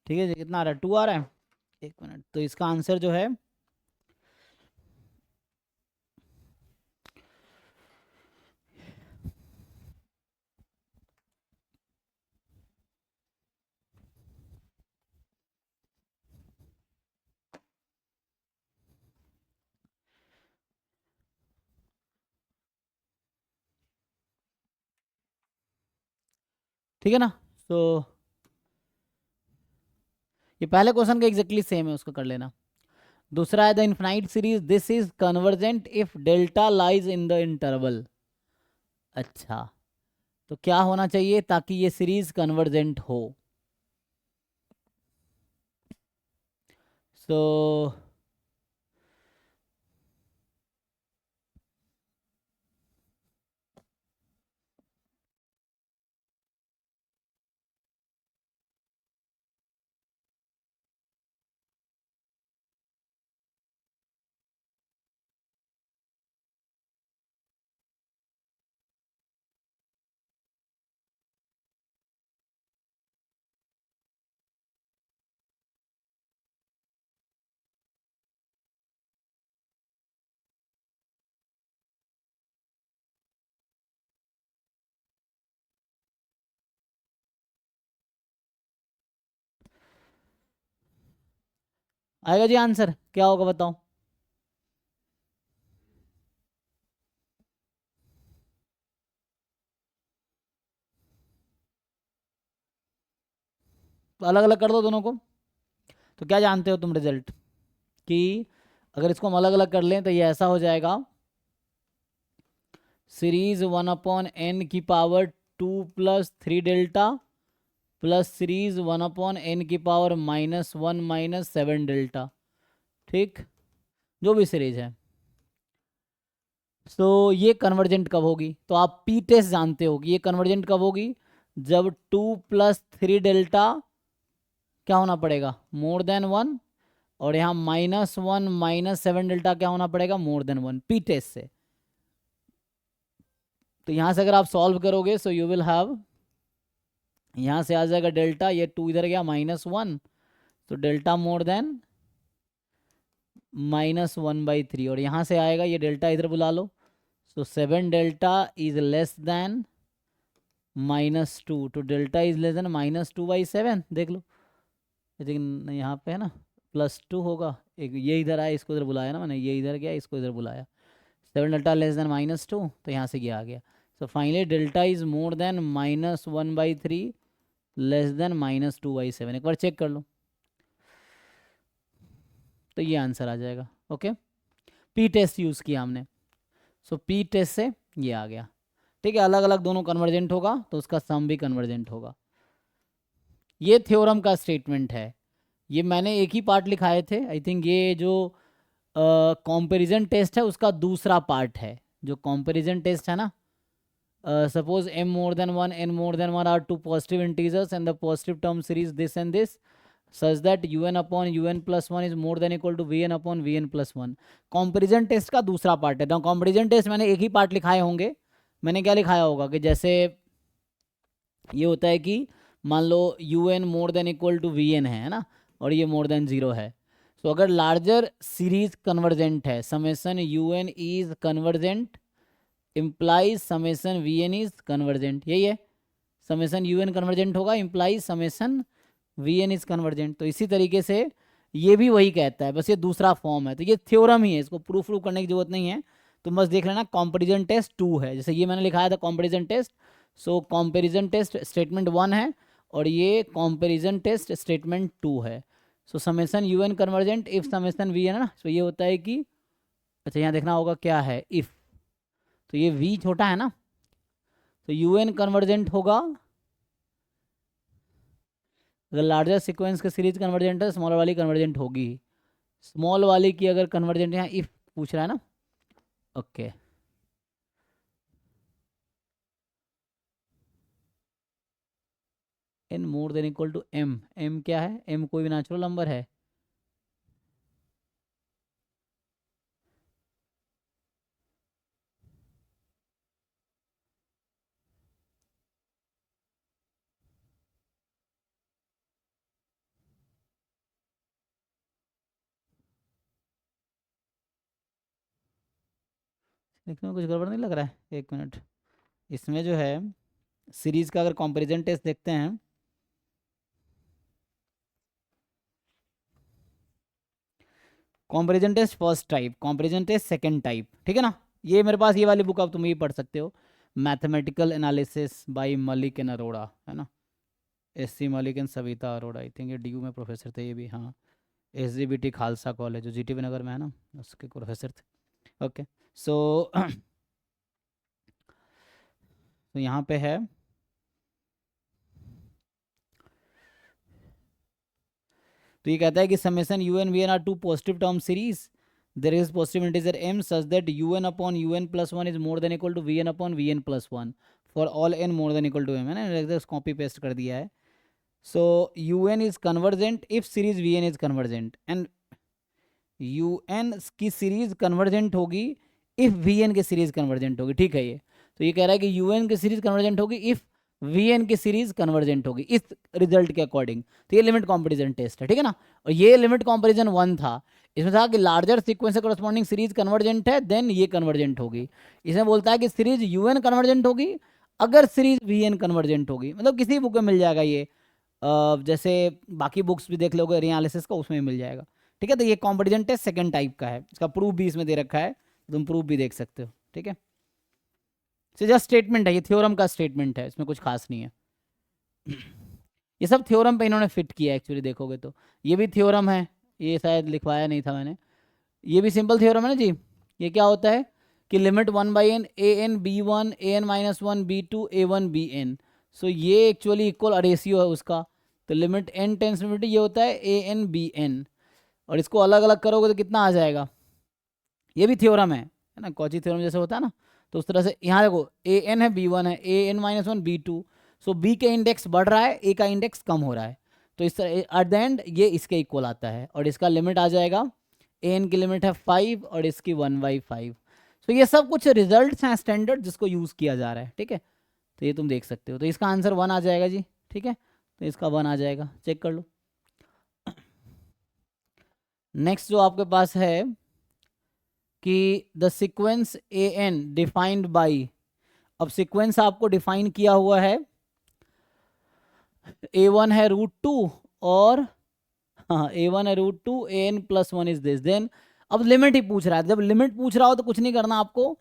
ठीक है जी, कितना आ रहा है? 2 आ रहा है। एक मिनट, तो इसका आंसर जो है ठीक है ना। तो ये पहले क्वेश्चन का एग्जैक्टली सेम है, उसको कर लेना। दूसरा है the infinite series this is convergent if delta lies in the interval. अच्छा, तो क्या होना चाहिए ताकि ये सीरीज कन्वर्जेंट हो? सो आएगा जी आंसर, क्या होगा बताओ? तो अलग अलग कर दो दोनों को। तो क्या जानते हो तुम रिजल्ट कि अगर इसको हम अलग अलग कर लें तो ये ऐसा हो जाएगा, सीरीज 1/n की power 2 + 3 delta plus series 1/n की पावर -1 - 7 डेल्टा। ठीक, जो भी सीरीज है। तो ये कन्वर्जेंट कब होगी? तो आप पी टेस्ट जानते हो कि ये कन्वर्जेंट कब होगी, जब 2 + 3 डेल्टा क्या होना पड़ेगा, मोर देन 1, और यहाँ -1 - 7 डेल्टा क्या होना पड़ेगा, मोर देन 1, पी टेस्ट से। तो यहाँ से अगर आप सॉल्व करोगे सो यू विल हैव, यहाँ से आ जाएगा डेल्टा, ये 2 इधर गया -1, तो डेल्टा मोर देन -1/3, और यहाँ से आएगा ये डेल्टा इधर बुला लो, सो 7 डेल्टा इज लेस देन -2, तो डेल्टा इज लेस देन -2/7। देख लो, लेकिन यहाँ पे है ना +2 होगा, एक ये इधर आया, इसको इधर बुलाया ना मैंने, ये इधर गया, इसको इधर बुलाया, 7 डेल्टा लेस देन -2, तो यहाँ से ये आ गया। So finally delta is more then -1/3 less than -2/7। एक बार चेक कर लो, तो ये आंसर आ जाएगा। ओके, पी टेस्ट यूज़ किया हमने, सो पी टेस्ट से ये आ गया। ठीक है, अलग अलग दोनों कन्वर्जेंट होगा तो उसका सम भी कन्वर्जेंट होगा। ये थ्योरम का स्टेटमेंट है, ये मैंने एक ही पार्ट लिखाए थे, आई थिंक ये जो कंपैरिजन टेस्ट है उसका दूसरा पार्ट है। जो कंपैरिजन टेस्ट है ना, suppose m more than 1 n more than 1 are two positive integers and the positive term series this and this such that un upon un plus 1 is more than equal to vn upon vn plus 1। Comparison test का दूसरा part है। तो comparison test मैंने एक ही part लिखाए होंगे। मैंने क्या लिखाया होगा कि जैसे ये होता है कि मान लो un more than equal to vn है ना, और ये मोर देन 0 है। तो अगर लार्जर सीरीज कन्वर्जेंट है, summation un is convergent implies summation vn is convergent, यही है। समेसन un कन्वर्जेंट होगा implies summation vn is convergent. तो इसी तरीके से ये भी वही कहता है, बस ये दूसरा फॉर्म है। तो ये थ्योरम ही है, इसको प्रूफ करने की जरूरत नहीं है। तो बस देख लेना कंपैरिजन टेस्ट 2 है, जैसे ये मैंने लिखाया था comparison test. So comparison test statement 1 है और ये कंपैरिजन टेस्ट स्टेटमेंट 2 है। So summation un convergent if summation vn है ना। सो ये होता है कि अच्छा यहाँ देखना होगा क्या है इफ, तो ये v छोटा है ना, तो un कन्वर्जेंट होगा अगर लार्जर सीक्वेंस का सीरीज कन्वर्जेंट है, स्मॉलर वाली कन्वर्जेंट होगी। स्मॉल वाली की अगर कन्वर्जेंट यहाँ इफ पूछ रहा है ना, okay n more than equal to m, m क्या है, m कोई भी नेचुरल नंबर है। देखने में कुछ गड़बड़ नहीं लग रहा है, एक मिनट। इसमें जो है सीरीज का अगर कंपैरिजन टेस्ट देखते हैं, comparison test first type, comparison test second type, ठीक है ना। ये मेरे पास ये वाली बुक अब तुम ये पढ़ सकते हो, mathematical analysis by Malik and Arora, है ना। S C Malik and Savita Arora, I think ये डी में प्रोफेसर थे ये भी, हाँ। SGBT खालसा कॉलेज जो GTV नगर में है ना, उसके प्रोफेसर थे। ओके सो तो यहाँ पे है तो ये कहता है कि summation un vn are two positive term series, there is positive integer m such that un upon un plus 1 is more than equal to vn upon vn plus 1 for all n more than equal to m, है ना। Copy paste कर दिया है। So un is convergent if series vn is convergent, and un की series convergent होगी if vn की series convergent होगी, ठीक है ये। तो ये कह रहा है कि un की सीरीज कन्वर्जेंट होगी इफ vn की सीरीज कन्वर्जेंट होगी इस रिजल्ट के अकॉर्डिंग। तो ये लिमिट कंपैरिजन टेस्ट है, ठीक है ना। और ये लिमिट कंपैरिजन 1 था, इसमें था कि लार्जर सीक्वेंस से करस्पॉन्डिंग सीरीज कन्वर्जेंट है देन ये कन्वर्जेंट होगी। इसमें बोलता है कि सीरीज un कन्वर्जेंट होगी अगर सीरीज vn कन्वर्जेंट होगी, मतलब किसी बुक में मिल जाएगा ये, जैसे बाकी बुक्स भी देख लोगे एनालिसिस का, उसमें मिल जाएगा, ठीक है। तो ये कंपैरिजन टेस्ट सेकंड टाइप का है, इसका प्रूफ भी इसमें दे रखा है, तुम प्रूफ भी देख सकते हो, ठीक है। जस्ट स्टेटमेंट है, ये थ्योरम का स्टेटमेंट है, इसमें कुछ खास नहीं है। ये सब थ्योरम पे इन्होंने फिट किया एक्चुअली, देखोगे तो ये भी थ्योरम है, ये शायद लिखवाया नहीं था मैंने। ये भी सिंपल थ्योरम है ना जी। ये क्या होता है कि limit 1/n an b1 an minus 1 b2 a1 bn, सो ये एक्चुअली इक्वल रेशियो है उसका। तो लिमिट n टेंस टू ये होता है an bn, और इसको अलग अलग करोगे तो कितना आ जाएगा। ये भी थ्योरम है ना, कॉची थ्योरम जैसे होता है ना। तो उस तरह से यहाँ देखो an है b1 है an minus 1 b2, so b के इंडेक्स बढ़ रहा है, a का इंडेक्स कम हो रहा है। तो इस तरह एट द एंड ये इसके इक्वल आता है, और इसका लिमिट आ जाएगा an की लिमिट है 5 और इसकी 1/5। तो ये सब कुछ रिजल्ट्स हैं स्टैंडर्ड जिसको यूज़ किया जा रहा है, ठीक है। तो ये तुम देख सकते हो। तो इसका आंसर 1 आ जाएगा जी, ठीक है। तो इसका 1 आ जाएगा, चेक कर लो। नेक्स्ट जो आपके पास है कि the sequence an defined by, अब सीक्वेंस आपको डिफाइन किया हुआ है, a1 है √2 और हाँ a1 है √2 an plus 1 is this, then अब लिमिट ही पूछ रहा है। जब लिमिट पूछ रहा हो तो कुछ नहीं करना आपको,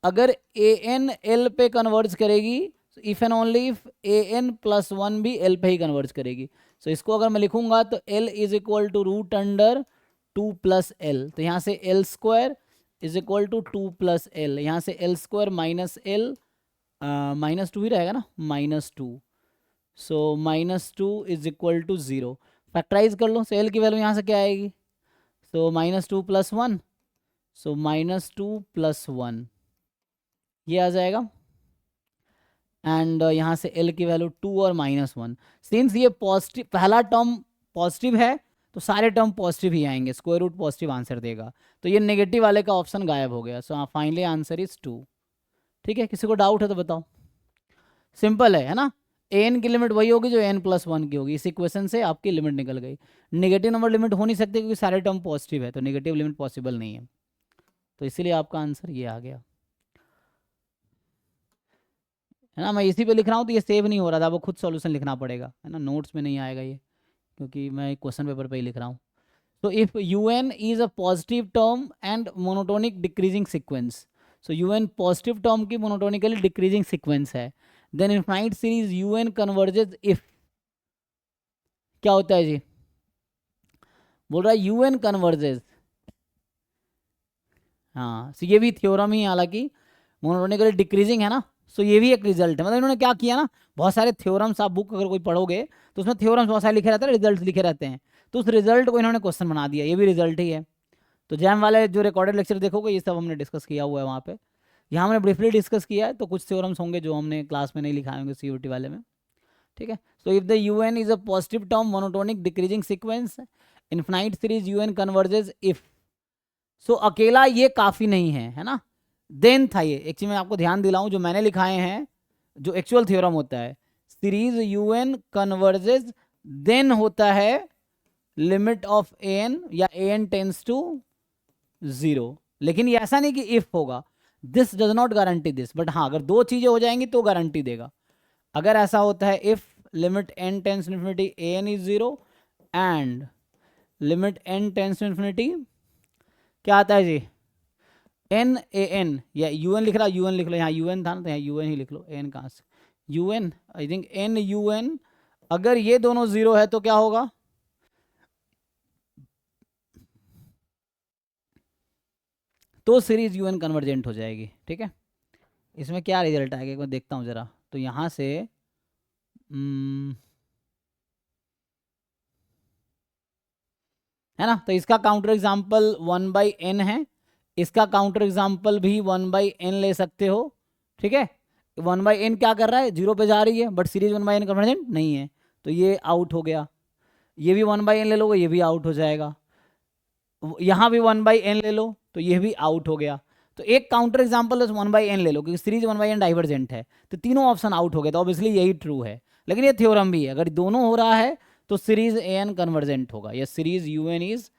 अगर an l पे कन्वर्ज करेगी, if and only if an plus 1 भी l पे ही कन्वर्ज करेगी। सो इसको अगर मैं लिखूंगा तो l is equal to √2 plus l, तो यहाँ से l square is equal to 2 plus l, यहाँ से l स्क्वायर माइनस l -2 ही रहेगा ना, -2। So -2 is equal to 0। Factorise कर लो, सो एल की वैल्यू यहाँ से क्या आएगी, सो -2 + 1, सो -2 + 1 ये आ जाएगा। एंड यहाँ से एल की वैल्यू 2 और -1। सिंस ये पॉजिटिव, पहला टर्म पॉजिटिव है तो सारे टर्म पॉजिटिव ही आएंगे, स्क्वायर रूट पॉजिटिव आंसर देगा, तो ये नेगेटिव वाले का ऑप्शन गायब हो गया। So finally answer is 2। ठीक है, किसी को डाउट है तो बताओ। सिंपल है ना, एन की लिमिट वही होगी जो n+1 की होगी। इस इक्वेशन से आपकी लिमिट निकल गई। नेगेटिव नंबर लिमिट हो नहीं सकती क्योंकि सारे टर्म पॉजिटिव है, तो नेगेटिव लिमिट पॉसिबल नहीं है, तो इसीलिए आपका आंसर ये आ गया, है ना। मैं इसी पे लिख रहा हूँ तो ये सेव नहीं हो रहा था, वो खुद सॉल्यूशन लिखना पड़ेगा, है ना, नोट्स में नहीं आएगा ये, क्योंकि मैं क्वेश्चन पेपर पे ही लिख रहा हूँ। तो if un is a positive term and monotonic decreasing sequence, so un positive term की मोनोटोनिकली डिक्रीजिंग सीक्वेंस है, then infinite series un converges if, क्या होता है जी, बोल रहा है un कन्वर्जेस, हाँ, सो ये भी थ्योरम ही, हालांकि मोनोटोनिकली डिक्रीजिंग है ना, सो ये भी एक रिजल्ट है। मतलब इन्होंने क्या किया ना, बहुत सारे थ्योरम्स, आप बुक अगर कोई पढ़ोगे तो उसमें थ्योरम्स बहुत सारे लिखे रहते हैं, रिजल्ट लिखे रहते हैं, तो उस रिजल्ट को इन्होंने क्वेश्चन बना दिया, ये भी रिजल्ट ही है। तो जैम वाले जो रिकॉर्डेड लेक्चर देखोगे ये सब हमने डिस्कस किया हुआ है वहाँ पे, यहाँ हमने ब्रीफली डिस्कस किया है, तो कुछ थ्योरम्स होंगे जो हमने क्लास में नहीं लिखाए होंगे CUT वाले में। ठीक है, so if the un is a positive term monotonic decreasing sequence, infinite series un converges if, so अकेला ये काफ़ी नहीं है ना, देन था ये। एक चीज़ मैं आपको ध्यान दिलाऊं, जो मैंने लिखाए हैं जो एक्चुअल थ्योरम होता है, सीरीज un कन्वर्जेस देन होता है लिमिट ऑफ an या an टेंस टू 0, लेकिन ये ऐसा नहीं कि इफ होगा, this does not guarantee this, but हाँ अगर दो चीज़ें हो जाएंगी तो गारंटी देगा। अगर ऐसा होता है if limit n tends to infinity an is 0 and limit n tends to infinity, क्या आता है जी, n या un लिख रहा, un लिख लो, यहाँ un था ना तो यहाँ un ही लिख लो, n कहाँ से un, आई थिंक n अगर ये दोनों 0 है तो क्या होगा, तो सीरीज un कन्वर्जेंट हो जाएगी। ठीक है, इसमें क्या रिजल्ट आएगा एक बार देखता हूँ जरा, तो यहाँ से है ना, तो इसका काउंटर एग्जाम्पल 1/n है, इसका काउंटर एग्जाम्पल भी 1/n ले सकते हो। ठीक है, 1/n क्या कर रहा है, 0 पे जा रही है, बट सीरीज 1/n कन्वर्जेंट नहीं है, तो ये आउट हो गया। ये भी 1/n ले लोगे, ये भी आउट हो जाएगा। यहाँ भी 1/n ले लो तो ये भी आउट हो गया। तो एक काउंटर एग्जाम्पल 1/n ले लो, क्योंकि सीरीज 1/n डाइवर्जेंट है, तो तीनों ऑप्शन आउट हो गए, तो ऑब्वियसली यही ट्रू है। लेकिन ये थ्योरम भी है, अगर दोनों हो रहा है तो सीरीज an कन्वर्जेंट होगा, या सीरीज un इज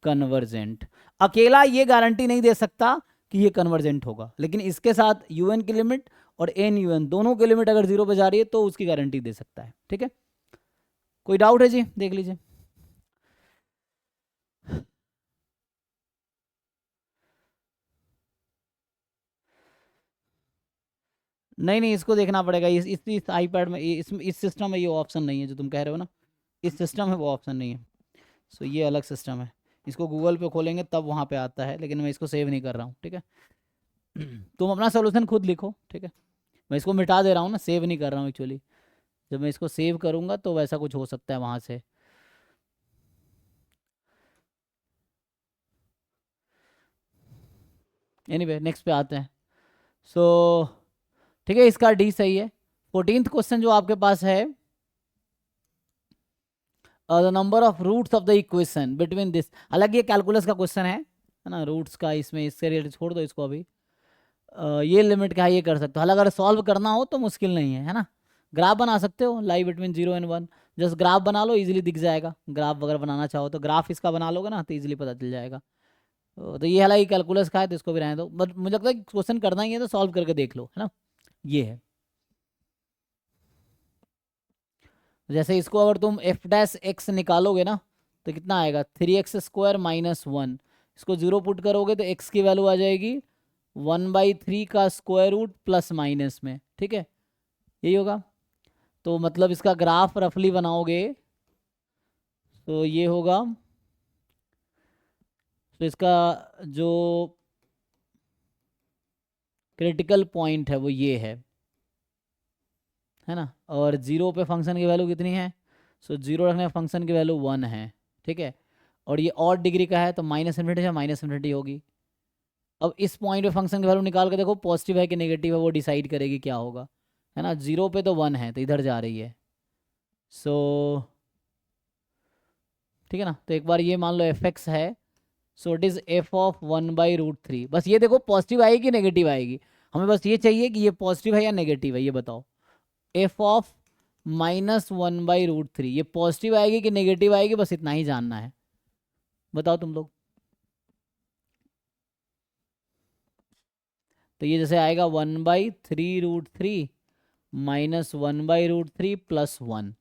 कन्वर्जेंट। अकेला ये गारंटी नहीं दे सकता कि ये कन्वर्जेंट होगा, लेकिन इसके साथ un की लिमिट और n दोनों की लिमिट अगर 0 पे जा रही है तो उसकी गारंटी दे सकता है। ठीक है, कोई डाउट है जी, देख लीजिए। नहीं नहीं, इसको देखना पड़ेगा, इस आईपैड में, इस सिस्टम में ये ऑप्शन नहीं है जो तुम कह रहे हो ना, इस सिस्टम में वो ऑप्शन नहीं है। सो ये अलग सिस्टम है, इसको गूगल पे खोलेंगे तब वहाँ पे आता है, लेकिन मैं इसको सेव नहीं कर रहा हूँ। ठीक है, तुम अपना सोल्यूशन खुद लिखो। ठीक है, मैं इसको मिटा दे रहा हूँ ना, सेव नहीं कर रहा हूँ एक्चुअली, जब मैं इसको सेव करूँगा तो वैसा कुछ हो सकता है वहाँ से। एनीवे नेक्स्ट पे आते हैं। सो ठीक है, इसका डी सही है। 14th क्वेश्चन जो आपके पास है, the number of roots of the equation between this, हालांकि ये कैलकुलस का क्वेश्चन है ना, रूट्स का, इसमें इससे रिलेटेड छोड़ दो इसको अभी। ये लिमिट क्या है ये कर सकते हो, हालांकि अगर सॉल्व करना हो तो मुश्किल नहीं है ना। ग्राफ बना सकते हो, लाई बिटवीन 0 एंड 1, जस्ट ग्राफ बना लो, इजीली दिख जाएगा। ग्राफ अगर बनाना चाहो तो ग्राफ इसका बना लोगे ना तो इजीली पता चल जाएगा। तो ये हालांकि कैलकुलस का है तो इसको भी रहने दो, बट मुझे लगता है क्वेश्चन करना ही है तो सॉल्व करके देख लो, है ना। ये है, जैसे इसको अगर तुम f' निकालोगे ना तो कितना आएगा, 3x² - 1, इसको 0 पुट करोगे तो x की वैल्यू आ जाएगी 1/3 का स्क्वायर रूट प्लस माइनस में। ठीक है, यही होगा। तो मतलब इसका ग्राफ रफली बनाओगे तो ये होगा, तो इसका जो क्रिटिकल पॉइंट है वो ये है ना, और 0 पे फंक्शन की वैल्यू कितनी है, सो 0 रखने पर फंक्शन की वैल्यू 1 है, ठीक है। और ये और डिग्री का है तो माइनस इन्फिनिटी से माइनस इन्फिनिटी होगी। अब इस पॉइंट पे फंक्शन की वैल्यू निकाल के देखो, पॉजिटिव है कि नेगेटिव है वो डिसाइड करेगी क्या होगा, है ना। 0 पे तो 1 है तो इधर जा रही है, सो ठीक है ना। तो एक बार ये मान लो एफ एक्स है, so it is F of 1/√3। बस ये देखो पॉजिटिव आएगी कि नेगेटिव आएगी, हमें बस ये चाहिए कि ये पॉजिटिव है या नेगेटिव है, ये बताओ। एफ ऑफ -1/√3 ये पॉजिटिव आएगी कि नेगेटिव आएगी, बस इतना ही जानना है, बताओ तुम लोग। तो ये जैसे आएगा 1/3√3 -1/√3 + 1,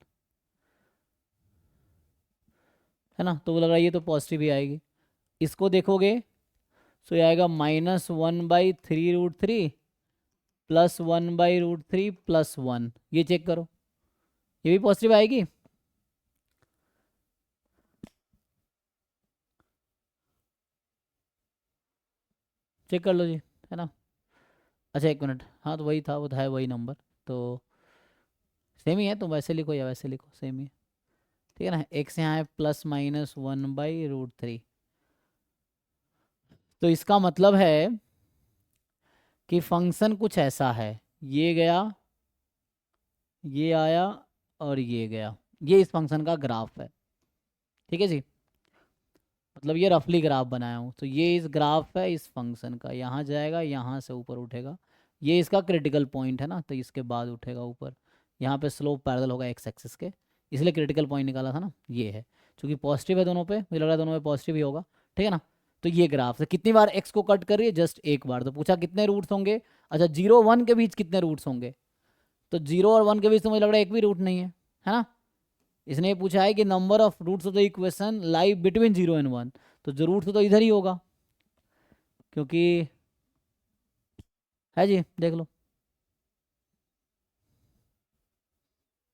है ना। तो वो लग रहा है ये तो पॉजिटिव ही आएगी। इसको देखोगे तो ये आएगा -1/3√3 + 1/√3 + 1, ये चेक करो, ये भी पॉजिटिव आएगी। चेक कर लो जी, है ना। अच्छा एक मिनट, हाँ तो वही था, वो था वही नंबर, तो सेम ही है, तो वैसे लिखो या वैसे लिखो सेम ही है, ठीक है ना। एक्स यहाँ है +-1/√3, तो इसका मतलब है कि फंक्शन कुछ ऐसा है, ये गया, ये आया और ये गया, ये इस फंक्शन का ग्राफ है, ठीक है जी। मतलब ये रफली ग्राफ बनाया हूँ, तो ये इस ग्राफ है इस फंक्शन का, यहाँ जाएगा यहाँ से ऊपर उठेगा, ये इसका क्रिटिकल पॉइंट है ना, तो इसके बाद उठेगा ऊपर, यहाँ पे स्लोप पैरेलल होगा एक्स एक्सिस के, इसलिए क्रिटिकल पॉइंट निकाला था ना, ये है। क्योंकि पॉजिटिव है दोनों पे, मुझे लग रहा है दोनों में पॉजिटिव ही होगा, ठीक है ना। तो ये ग्राफ से कितनी बार एक्स को कट कर रही है, जस्ट एक बार। तो पूछा कितने रूट्स होंगे, अच्छा 0-1 के बीच कितने रूट्स होंगे, तो 0 और 1 के बीच तो मुझे लग रहा है एक भी रूट नहीं है ना। इसने ये पूछा है कि number of roots of the equation lie between 0 and 1, तो जो रूट तो इधर ही होगा, क्योंकि है जी, देख लो।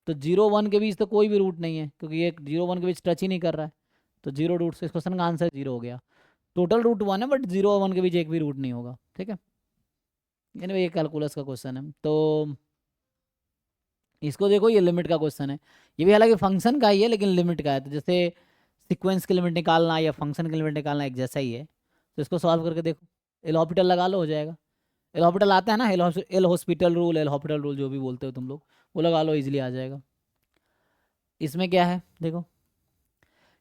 तो 0-1 के बीच तो कोई भी रूट नहीं है, क्योंकि ये 0-1 के बीच टच ही नहीं कर रहा है, तो 0 रूट से इस क्वेश्चन का आंसर 0 हो गया। टोटल रूट 1 है, बट 0 और 1 के बीच एक भी रूट नहीं होगा, ठीक है। यानी ये कैलकुलस का क्वेश्चन है, तो इसको देखो, ये लिमिट का क्वेश्चन है, ये भी हालांकि फंक्शन का ही है लेकिन लिमिट का है। तो जैसे सीक्वेंस की लिमिट निकालना या फंक्शन की लिमिट निकालना एक जैसा ही है, तो इसको सॉल्व करके देखो, एल हॉस्पिटल लगा लो, हो जाएगा। एल हॉस्पिटल आता है ना, L hospital rule, L hospital rule जो भी बोलते हो तुम लोग, वो लगा लो, इजीली आ जाएगा। इसमें क्या है देखो,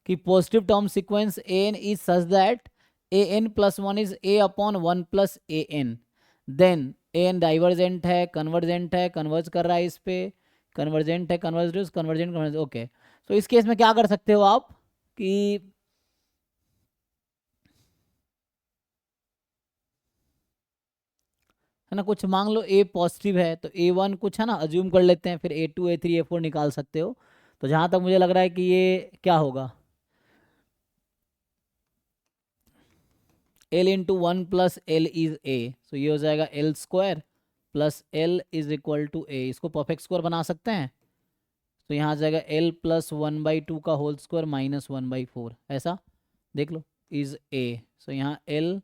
कि positive term sequence A N is such that a n plus 1 is a upon 1 + a n, then a n divergent है, कन्वर्जेंट है, कन्वर्ज कर रहा है इस पे, कन्वर्जेंट है, कन्वर्ज कन्वर्जेंट, ओके। तो इस केस में क्या कर सकते हो आप कि है ना, कुछ मांग लो ए पॉजिटिव है तो A1 कुछ है ना अज्यूम कर लेते हैं, फिर A2 A3 A4 निकाल सकते हो। तो जहाँ तक मुझे लग रहा है कि ये क्या होगा, L × 1 + L इज A, सो ये हो जाएगा L² + L = A। इसको परफेक्ट स्क्वायर बना सकते हैं, तो यहाँ आ जाएगा L + 1/2 का होल स्क्वायर -1/4, ऐसा देख लो, इज A। सो यहाँ L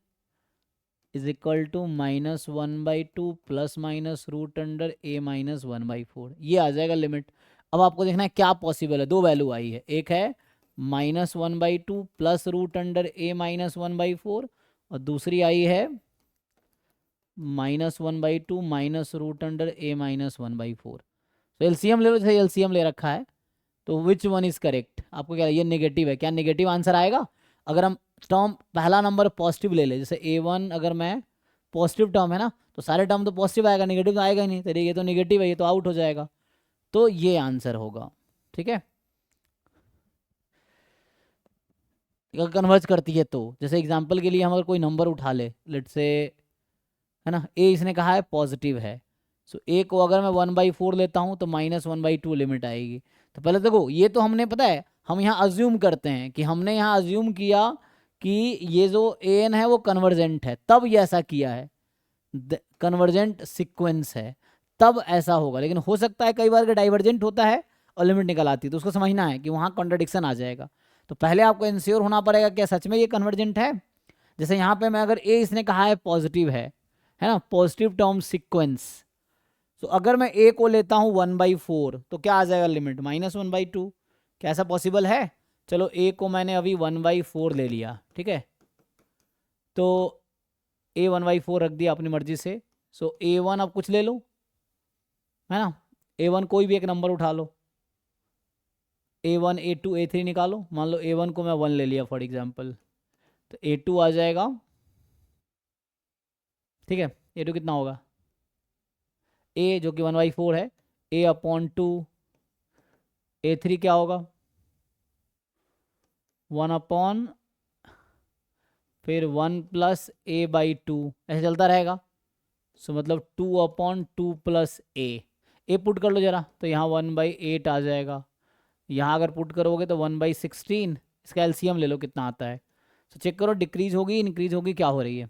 = -1/2 ± √A -1/4, ये आ जाएगा लिमिट। अब आपको देखना है क्या पॉसिबल है, दो वैल्यू आई है, एक है -1/2 √A -1/4, और दूसरी आई है -1/2 √A -1/4। तो एलसीएम ले लो, जैसे एलसीएम ले रखा है, तो विच वन इज करेक्ट, आपको क्या, ये नेगेटिव है, क्या नेगेटिव आंसर आएगा। अगर हम टर्म पहला नंबर पॉजिटिव ले ले, जैसे A1 अगर मैं पॉजिटिव टर्म है ना, तो सारे टर्म तो पॉजिटिव आएगा, नेगेटिव तो आएगा ही नहीं, तेरे ये तो नेगेटिव है, ये तो आउट हो जाएगा, तो ये आंसर होगा, ठीक है। अगर कन्वर्ज करती है तो, जैसे एग्जांपल के लिए हम अगर कोई नंबर उठा ले, लेट से, है ना, ए इसने कहा है पॉजिटिव है, सो ए को अगर मैं 1/4 लेता हूँ तो -1/2 लिमिट आएगी। तो पहले देखो, ये तो हमने पता है, हम यहाँ अज्यूम करते हैं कि हमने यहाँ अज्यूम किया कि ये जो ए एन है वो कन्वर्जेंट है, तब ये ऐसा किया है, कन्वर्जेंट सीक्वेंस है, तब ऐसा होगा। लेकिन हो सकता है कई बार के डाइवर्जेंट होता है और लिमिट निकल आती है, तो उसको समझना है कि वहाँ कॉन्ट्रडिक्शन आ जाएगा। तो पहले आपको इंश्योर होना पड़ेगा क्या सच में ये कन्वर्जेंट है। जैसे यहाँ पे मैं अगर ए इसने कहा है पॉजिटिव है ना, पॉजिटिव टर्म सीक्वेंस, तो अगर मैं ए को लेता हूँ 1/4 तो क्या आ जाएगा लिमिट, -1/2, क्या ऐसा पॉसिबल है? चलो ए को मैंने अभी 1/4 ले लिया, ठीक है, तो ए 1/4 रख दिया अपनी मर्जी से। सो A1 अब कुछ ले लो, है ना, A1 कोई भी एक नंबर उठा लो, A1 A2 A3 निकालो। मान लो A1 को मैं 1 ले लिया फॉर एग्जांपल, तो A2 आ जाएगा, ठीक है। A2 कितना होगा? A जो कि 1/4 है, A/2। A3 क्या होगा? 1 फिर 1 + A/2, ऐसे चलता रहेगा। सो मतलब 2/2 + A पुट कर लो जरा, तो यहाँ 1/8 आ जाएगा। यहाँ अगर पुट करोगे तो 1/16, इसका एलसीएम ले लो कितना आता है। तो चेक करो डिक्रीज होगी इंक्रीज होगी, क्या हो रही है।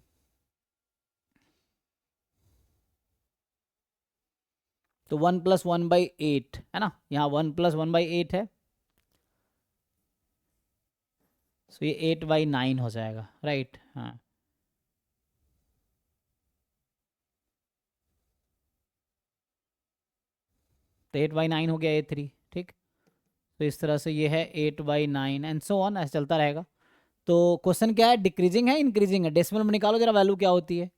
तो 1 + 1/8 है ना, यहाँ 1 + 1/8 है, सो ये 8/9 हो जाएगा, राइट। हाँ, तो 8/9 हो गया A3, ठीक। तो इस तरह से ये है 8/9 एंड सो ऑन, ऐसे चलता रहेगा। तो क्वेश्चन क्या है, डिक्रीजिंग है इंक्रीजिंग है? डेसिमल में निकालो जरा वैल्यू क्या होती है।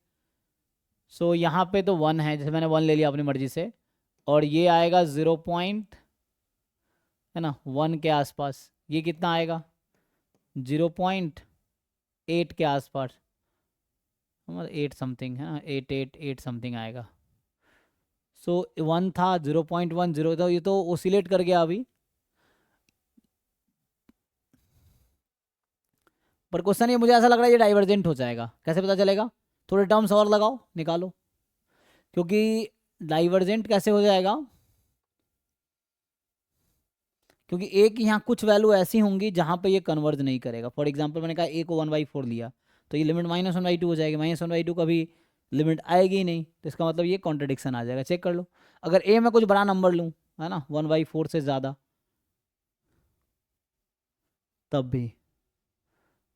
सो यहाँ पे तो 1 है, जैसे मैंने 1 ले लिया अपनी मर्जी से, और ये आएगा 0 पॉइंट, है ना, 1 के आसपास। ये कितना आएगा? 0.8 के आसपास, मतलब 8 समथिंग, है ना, 8 समथिंग आएगा। सो 1 था, 0.10 था, ये तो ओसिलेट कर गया अभी। पर क्वेश्चन ये मुझे ऐसा लग रहा है ये डाइवर्जेंट हो जाएगा, कैसे पता चलेगा? थोड़े टर्म्स और लगाओ, निकालो, क्योंकि डाइवर्जेंट कैसे हो जाएगा, क्योंकि ए की यहाँ कुछ वैल्यू ऐसी होंगी जहाँ पे ये कन्वर्ज नहीं करेगा। फॉर एग्जांपल मैंने कहा ए को 1/4 लिया, तो ये लिमिट -1/2 हो जाएगी, -1/2 कभी लिमिट आएगी ही नहीं, तो इसका मतलब ये कॉन्ट्रडिक्शन आ जाएगा। चेक कर लो, अगर ए में कुछ बड़ा नंबर लूँ, है ना, 1/4 से ज़्यादा, तब भी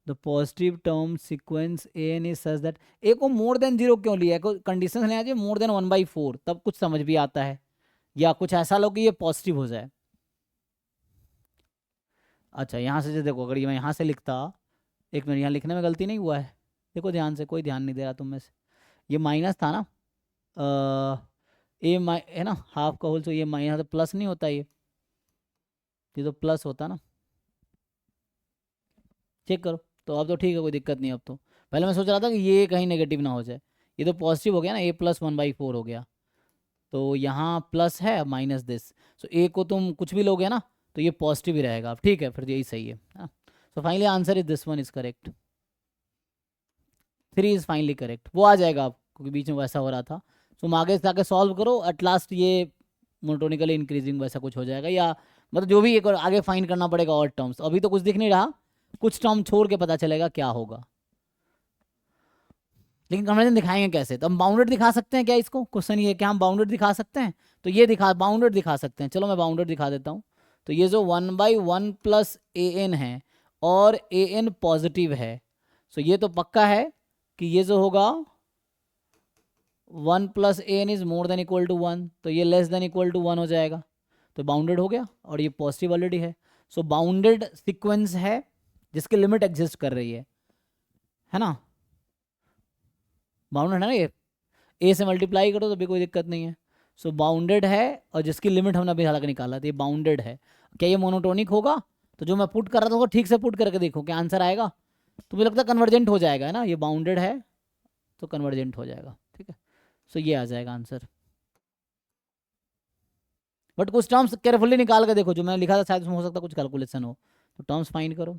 the positive term sequence A N is such that, A को मोर देन 0 क्यों लिया है? कोई कंडीशन लेना चाहिए मोर देन 1/4, तब कुछ समझ भी आता है, या कुछ ऐसा लो कि ये पॉजिटिव हो जाए। अच्छा, यहाँ से जो देखो, अगर ये मैं यहाँ से लिखता, एक मिनट, यहाँ लिखने में गलती नहीं हुआ है, देखो ध्यान से, कोई ध्यान नहीं दे रहा तुम में से, ये माइनस था ना, ए है ना, हाफ का होल, तो ये माइनस, तो प्लस नहीं होता, ये तो प्लस होता ना। चेक करो, तो अब तो ठीक है, कोई दिक्कत नहीं अब तो। पहले मैं सोच रहा था कि ये कहीं नेगेटिव ना हो जाए, ये तो पॉजिटिव हो गया ना, A+1/4 हो गया, तो यहाँ प्लस है माइनस दिस, सो ए को तुम कुछ भी लोगे ना, तो ये पॉजिटिव ही रहेगा। अब ठीक है, फिर यही सही है। So finally answer is this one is correct, 3 is finally correct. वो आ जाएगा आप, क्योंकि बीच में वैसा हो रहा था। सो आगे से आके सॉल्व करो, एट लास्ट ये मोनोटोनिकली इंक्रीजिंग वैसा कुछ हो जाएगा, या मतलब जो भी एक और आगे फाइंड करना पड़ेगा और टर्म्स। अभी तो कुछ दिख नहीं रहा, कुछ टर्म छोड़ के पता चलेगा क्या होगा। लेकिन कन्वर्जन दिखाएंगे कैसे? तो हम बाउंडेड दिखा सकते हैं क्या? इसको क्वेश्चन ये, क्या हम बाउंडेड दिखा सकते हैं? तो ये बाउंडेड दिखा सकते हैं। चलो मैं बाउंडेड दिखा देता हूँ। तो ये जो 1/1 + an है, और an पॉजिटिव है, सो ये तो पक्का है कि ये जो होगा 1 + an is more than equal to 1, तो ये लेस देन इक्वल टू 1 हो जाएगा, तो बाउंडेड हो गया, और ये पॉजिटिव ऑलरेडी है। सो बाउंडेड सीक्वेंस है जिसकी लिमिट एग्जिस्ट कर रही है ना, बाउंडेड है ना, ये ए से मल्टीप्लाई करो तो भी कोई दिक्कत नहीं है। सो बाउंडेड है, और जिसकी लिमिट हमने अभी हालांकि निकाला, तो ये बाउंडेड है। क्या ये मोनोटोनिक होगा? तो जो मैं पुट कर रहा था वो ठीक से पुट करके देखो, क्या आंसर आएगा? तो मुझे लगता है कन्वर्जेंट हो जाएगा, है ना, ये बाउंडेड है तो कन्वर्जेंट हो जाएगा, ठीक है। सो ये आ जाएगा आंसर। बट कुछ टर्म्स केयरफुली निकाल के देखो, जो मैंने लिखा था शायद उसमें हो सकता है कुछ कैलकुलेशन हो, तो टर्म्स फाइंड करो।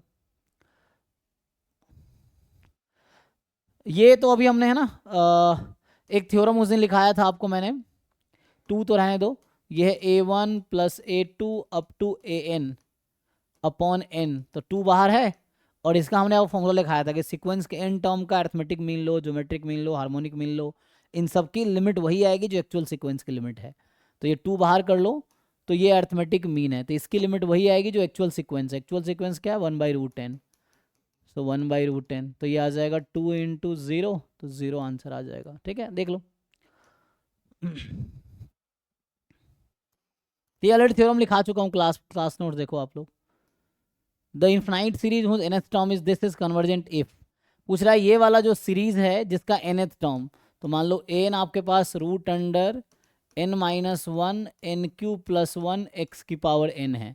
ये तो अभी हमने, है ना, एक थ्योरम उस दिन लिखाया था आपको मैंने, 2 तो रहने दो, ये है A1 + A2 up to AN upon n, तो 2 बाहर है, और इसका हमने अब फॉर्मूला लिखाया था कि सीक्वेंस के n टर्म का अरिथमेटिक मीन लो, ज्योमेट्रिक मीन लो, हार्मोनिक मीन लो, इन सब की लिमिट वही आएगी जो एक्चुअल सीक्वेंस की लिमिट है। तो ये 2 बाहर कर लो, तो ये अरिथमेटिक मीन है, तो इसकी लिमिट वही आएगी जो एक्चुअल सीक्वेंस है। एक्चुअल सीक्वेंस क्या है? 1/√10, सो 1/√10, तो ये आ जाएगा 2 × 0, तो 0 आंसर आ जाएगा, ठीक है, देख लो। ये ऑलरेडी थ्योरम लिखा चुका हूँ, क्लास नोट देखो आप लोग, the infinite series whose nth term is this is convergent if. पूछ रहा है ये वाला जो सीरीज है जिसका nth टर्म, तो मान लो एन आपके पास root under n minus one N Q plus one X की पावर n है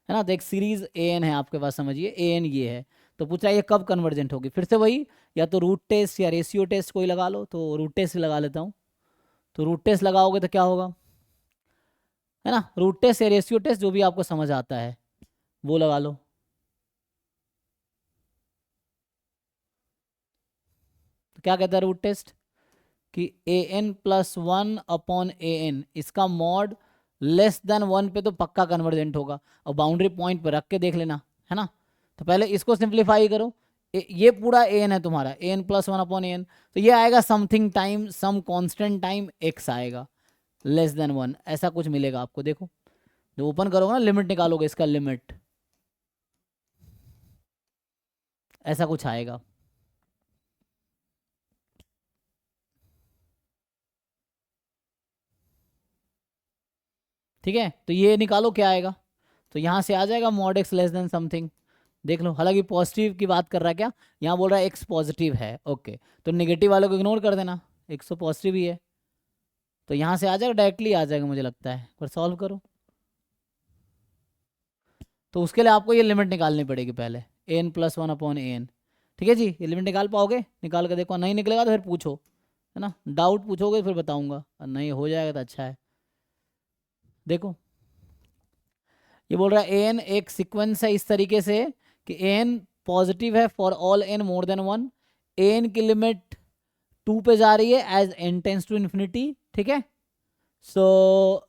ना। तो एक सीरीज an है आपके पास, समझिए an ये है। तो पूछ रहा है ये कब कन्वर्जेंट होगी। फिर से वही, या तो रूट टेस्ट या रेशियो टेस्ट कोई लगा लो। तो रूट टेस्ट लगा लेता हूँ। तो रूट टेस्ट लगाओगे तो क्या होगा, है ना, रूट टेस्ट या रेशियो टेस्ट जो भी आपको समझ आता है वो लगा लो। तो क्या कहता है रूट टेस्ट कि a n plus one upon a N, इसका मॉड लेस देन वन पे तो पक्का कन्वर्जेंट होगा। और बाउंड्री पॉइंट पे रख के देख लेना, है ना। तो पहले इसको सिंप्लीफाई करो। ये पूरा ए एन है तुम्हारा, a n plus one upon a n, तो ये आएगा something time some constant time x आएगा लेस देन वन, ऐसा कुछ मिलेगा आपको। देखो जो ओपन करोगे ना, लिमिट निकालोगे, इसका लिमिट ऐसा कुछ आएगा। ठीक है, तो ये निकालो क्या आएगा। तो यहाँ से आ जाएगा mod x less than something. देख लो, हालांकि पॉजिटिव की बात कर रहा है क्या, यहाँ बोल रहा है एक्स पॉजिटिव है। ओके, तो नेगेटिव वालों को इग्नोर कर देना, एक्स तो पॉजिटिव ही है। तो यहाँ से आ जाएगा, डायरेक्टली आ जाएगा मुझे लगता है। पर सॉल्व करो, तो उसके लिए आपको ये लिमिट निकालनी पड़ेगी पहले, ए n plus one upon a N. ठीक है जी, ये लिमिट निकाल पाओगे, निकाल कर देखो। नहीं निकलेगा तो फिर पूछो, है ना, डाउट पूछोगे फिर बताऊंगा। और नहीं हो जाएगा तो अच्छा है। देखो ये बोल रहा है ए एन एक सीक्वेंस है इस तरीके से कि ए एन पॉजिटिव है for all n more than one. A n की लिमिट 2 पे जा रही है as n tends to infinity. ठीक है, सो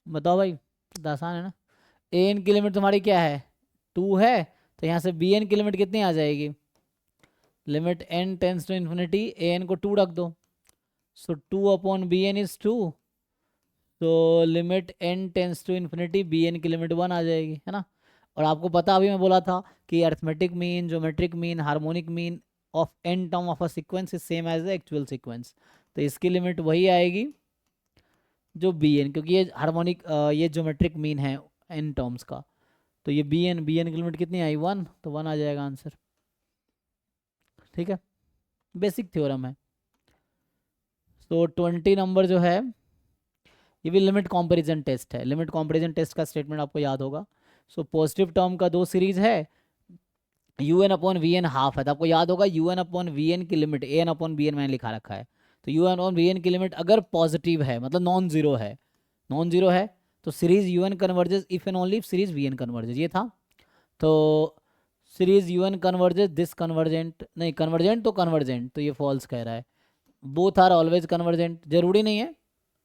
बताओ भाई, तो आसान है ना। ए एन की लिमिट तुम्हारी क्या है, 2 है। तो यहाँ से बी एन की लिमिट कितनी आ जाएगी, limit n tends to infinity, a n को 2 रख दो। So 2 upon b n is 2। तो limit n tends to infinity, b n की लिमिट 1 आ जाएगी, है ना। और आपको पता, अभी मैं बोला था कि arithmetic mean, geometric mean, harmonic mean of n term of a sequence is same as the actual sequence. तो इसकी लिमिट वही आएगी जो बी एन, क्योंकि ये हार्मोनिक ये ज्योमेट्रिक मीन है एन टर्म्स का। तो ये बी एन की लिमिट कितनी आई, 1, तो 1 आ जाएगा आंसर। ठीक है, बेसिक थ्योरम है। तो 20 नंबर जो है ये भी लिमिट कंपैरिजन टेस्ट है। लिमिट कंपैरिजन टेस्ट का स्टेटमेंट आपको याद होगा। सो पॉजिटिव टर्म का 2 सीरीज है, u n upon v n half है। तो आपको याद होगा u n upon v n की limit, a n upon b n मैंने लिखा रखा है। तो u n upon v n की लिमिट अगर पॉजिटिव है, मतलब नॉन जीरो है, नॉन जीरो है, तो series u n converges if and only if series v n converges, ये था। तो series u n converges this convergent, नहीं कन्वर्जेंट तो कन्वर्जेंट, तो ये फॉल्स कह रहा है। बोथ आर ऑलवेज कन्वर्जेंट, जरूरी नहीं है,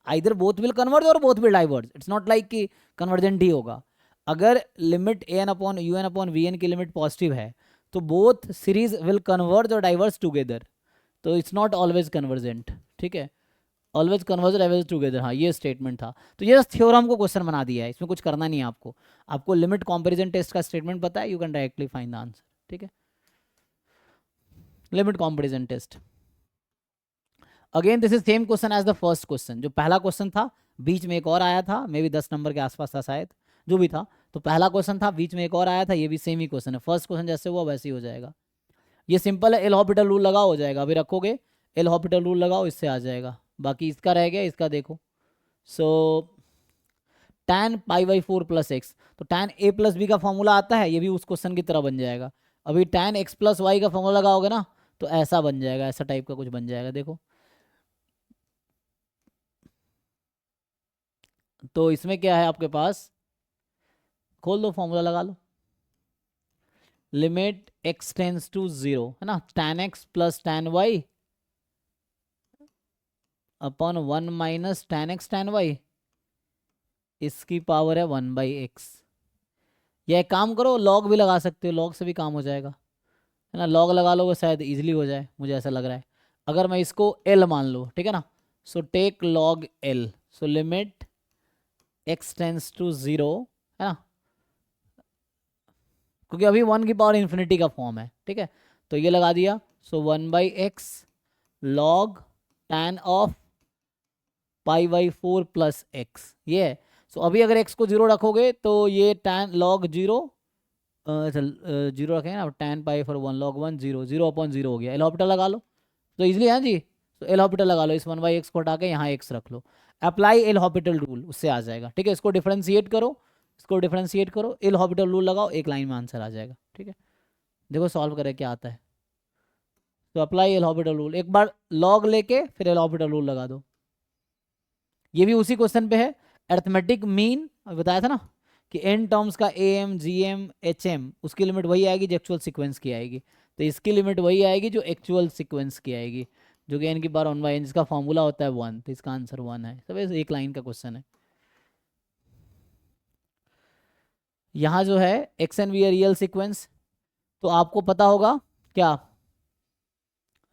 आइदर बोथ विल कन्वर्ज और both will diverge. It's not like कि कन्वर्जेंट ही होगा। अगर limit a n upon u n upon v n की लिमिट पॉजिटिव है तो बोथ सीरीज विल कन्वर्ज और डाइवर्ज टुगेदर। तो इट्स नॉट ऑलवेज कन्वर्जेंट। ठीक है, ऑलवेज कन्वर्ज डाइवर्ज टुगेदर, हाँ ये स्टेटमेंट था। तो ये थ्योरम को क्वेश्चन बना दिया है, इसमें कुछ करना नहीं है आपको। आपको लिमिट कंपैरिजन टेस्ट का स्टेटमेंट पता है, you can directly find the answer. ठीक है, limit comparison test. Again this is same question as the first question. जो पहला क्वेश्चन था बीच में एक और आया था, मे बी 10 नंबर के आसपास था शायद, जो भी था। तो पहला क्वेश्चन था, बीच में एक और आया था, ये भी सेम ही क्वेश्चन है। फर्स्ट क्वेश्चन जैसे हुआ वैसे ही हो जाएगा। ये सिंपल है, एल हॉपिटल रूल लगाओ हो जाएगा। अभी रखोगे एल हॉपिटल रूल लगाओ, इससे आ जाएगा। बाकी इसका रह गया, इसका देखो। सो tan π/4 प्लस एक्स, तो tan a प्लस बी का फॉर्मूला आता है, ये भी उस क्वेश्चन की तरह बन जाएगा। अभी tan x प्लस वाई का फॉर्मूला लगाओगे ना, तो ऐसा बन जाएगा, ऐसा टाइप का कुछ बन जाएगा। देखो तो इसमें क्या है आपके पास, खोल दो फॉर्मूला लगा लो, लिमिट x टेंस टू 0 है ना, tan x plus tan y upon 1 minus tan x tan y, इसकी पावर है 1/x। या एक काम करो, लॉग भी लगा सकते हो, लॉग से भी काम हो जाएगा है ना, लॉग लगा लोगे शायद इजीली हो जाए, मुझे ऐसा लग रहा है। अगर मैं इसको l मान लो, ठीक है ना, so take log l, so limit x tends to 0 है ना, क्योंकि अभी 1 की पावर इन्फिनिटी का फॉर्म है, ठीक है, तो ये लगा दिया। So 1/x log tan of π/4 plus x, ये है। सो अभी अगर x को 0 रखोगे तो ये tan log 0, चल 0 रखेंगे ना, tan π/1 log 1 0 0/0 हो गया। एल हॉपिटल लगा लो तो इजीली है जी, तो एल हॉपिटल लगा लो, इस 1/x को हटा के यहाँ x रख लो, अप्लाई एल हॉपिटल रूल, उससे आ जाएगा। ठीक है, इसको डिफरेंशिएट करो, इसको डिफरेंशिएट करो, एल हॉपिटल रूल लगाओ, एक लाइन में आंसर आ जाएगा। ठीक है, देखो सॉल्व करें क्या आता है। तो अप्लाई एल हॉपिटल रूल, एक बार लॉग लेके फिर एल हॉपिटल रूल लगा दो। ये भी उसी क्वेश्चन पे है, अरिथमेटिक मीन बताया था ना कि n टर्म्स का am gm hm, उसकी लिमिट वही आएगी जो एक्चुअल सीक्वेंस की आएगी, तो इसकी लिमिट वही आएगी जो एक्चुअल सीक्वेंस की आएगी, जो कि n की पावर 1/n, जिसका फॉर्मूला होता है 1, तो इसका आंसर 1 है। सब एक लाइन का क्वेश्चन है। यहाँ जो है x n v real sequence, तो आपको पता होगा क्या,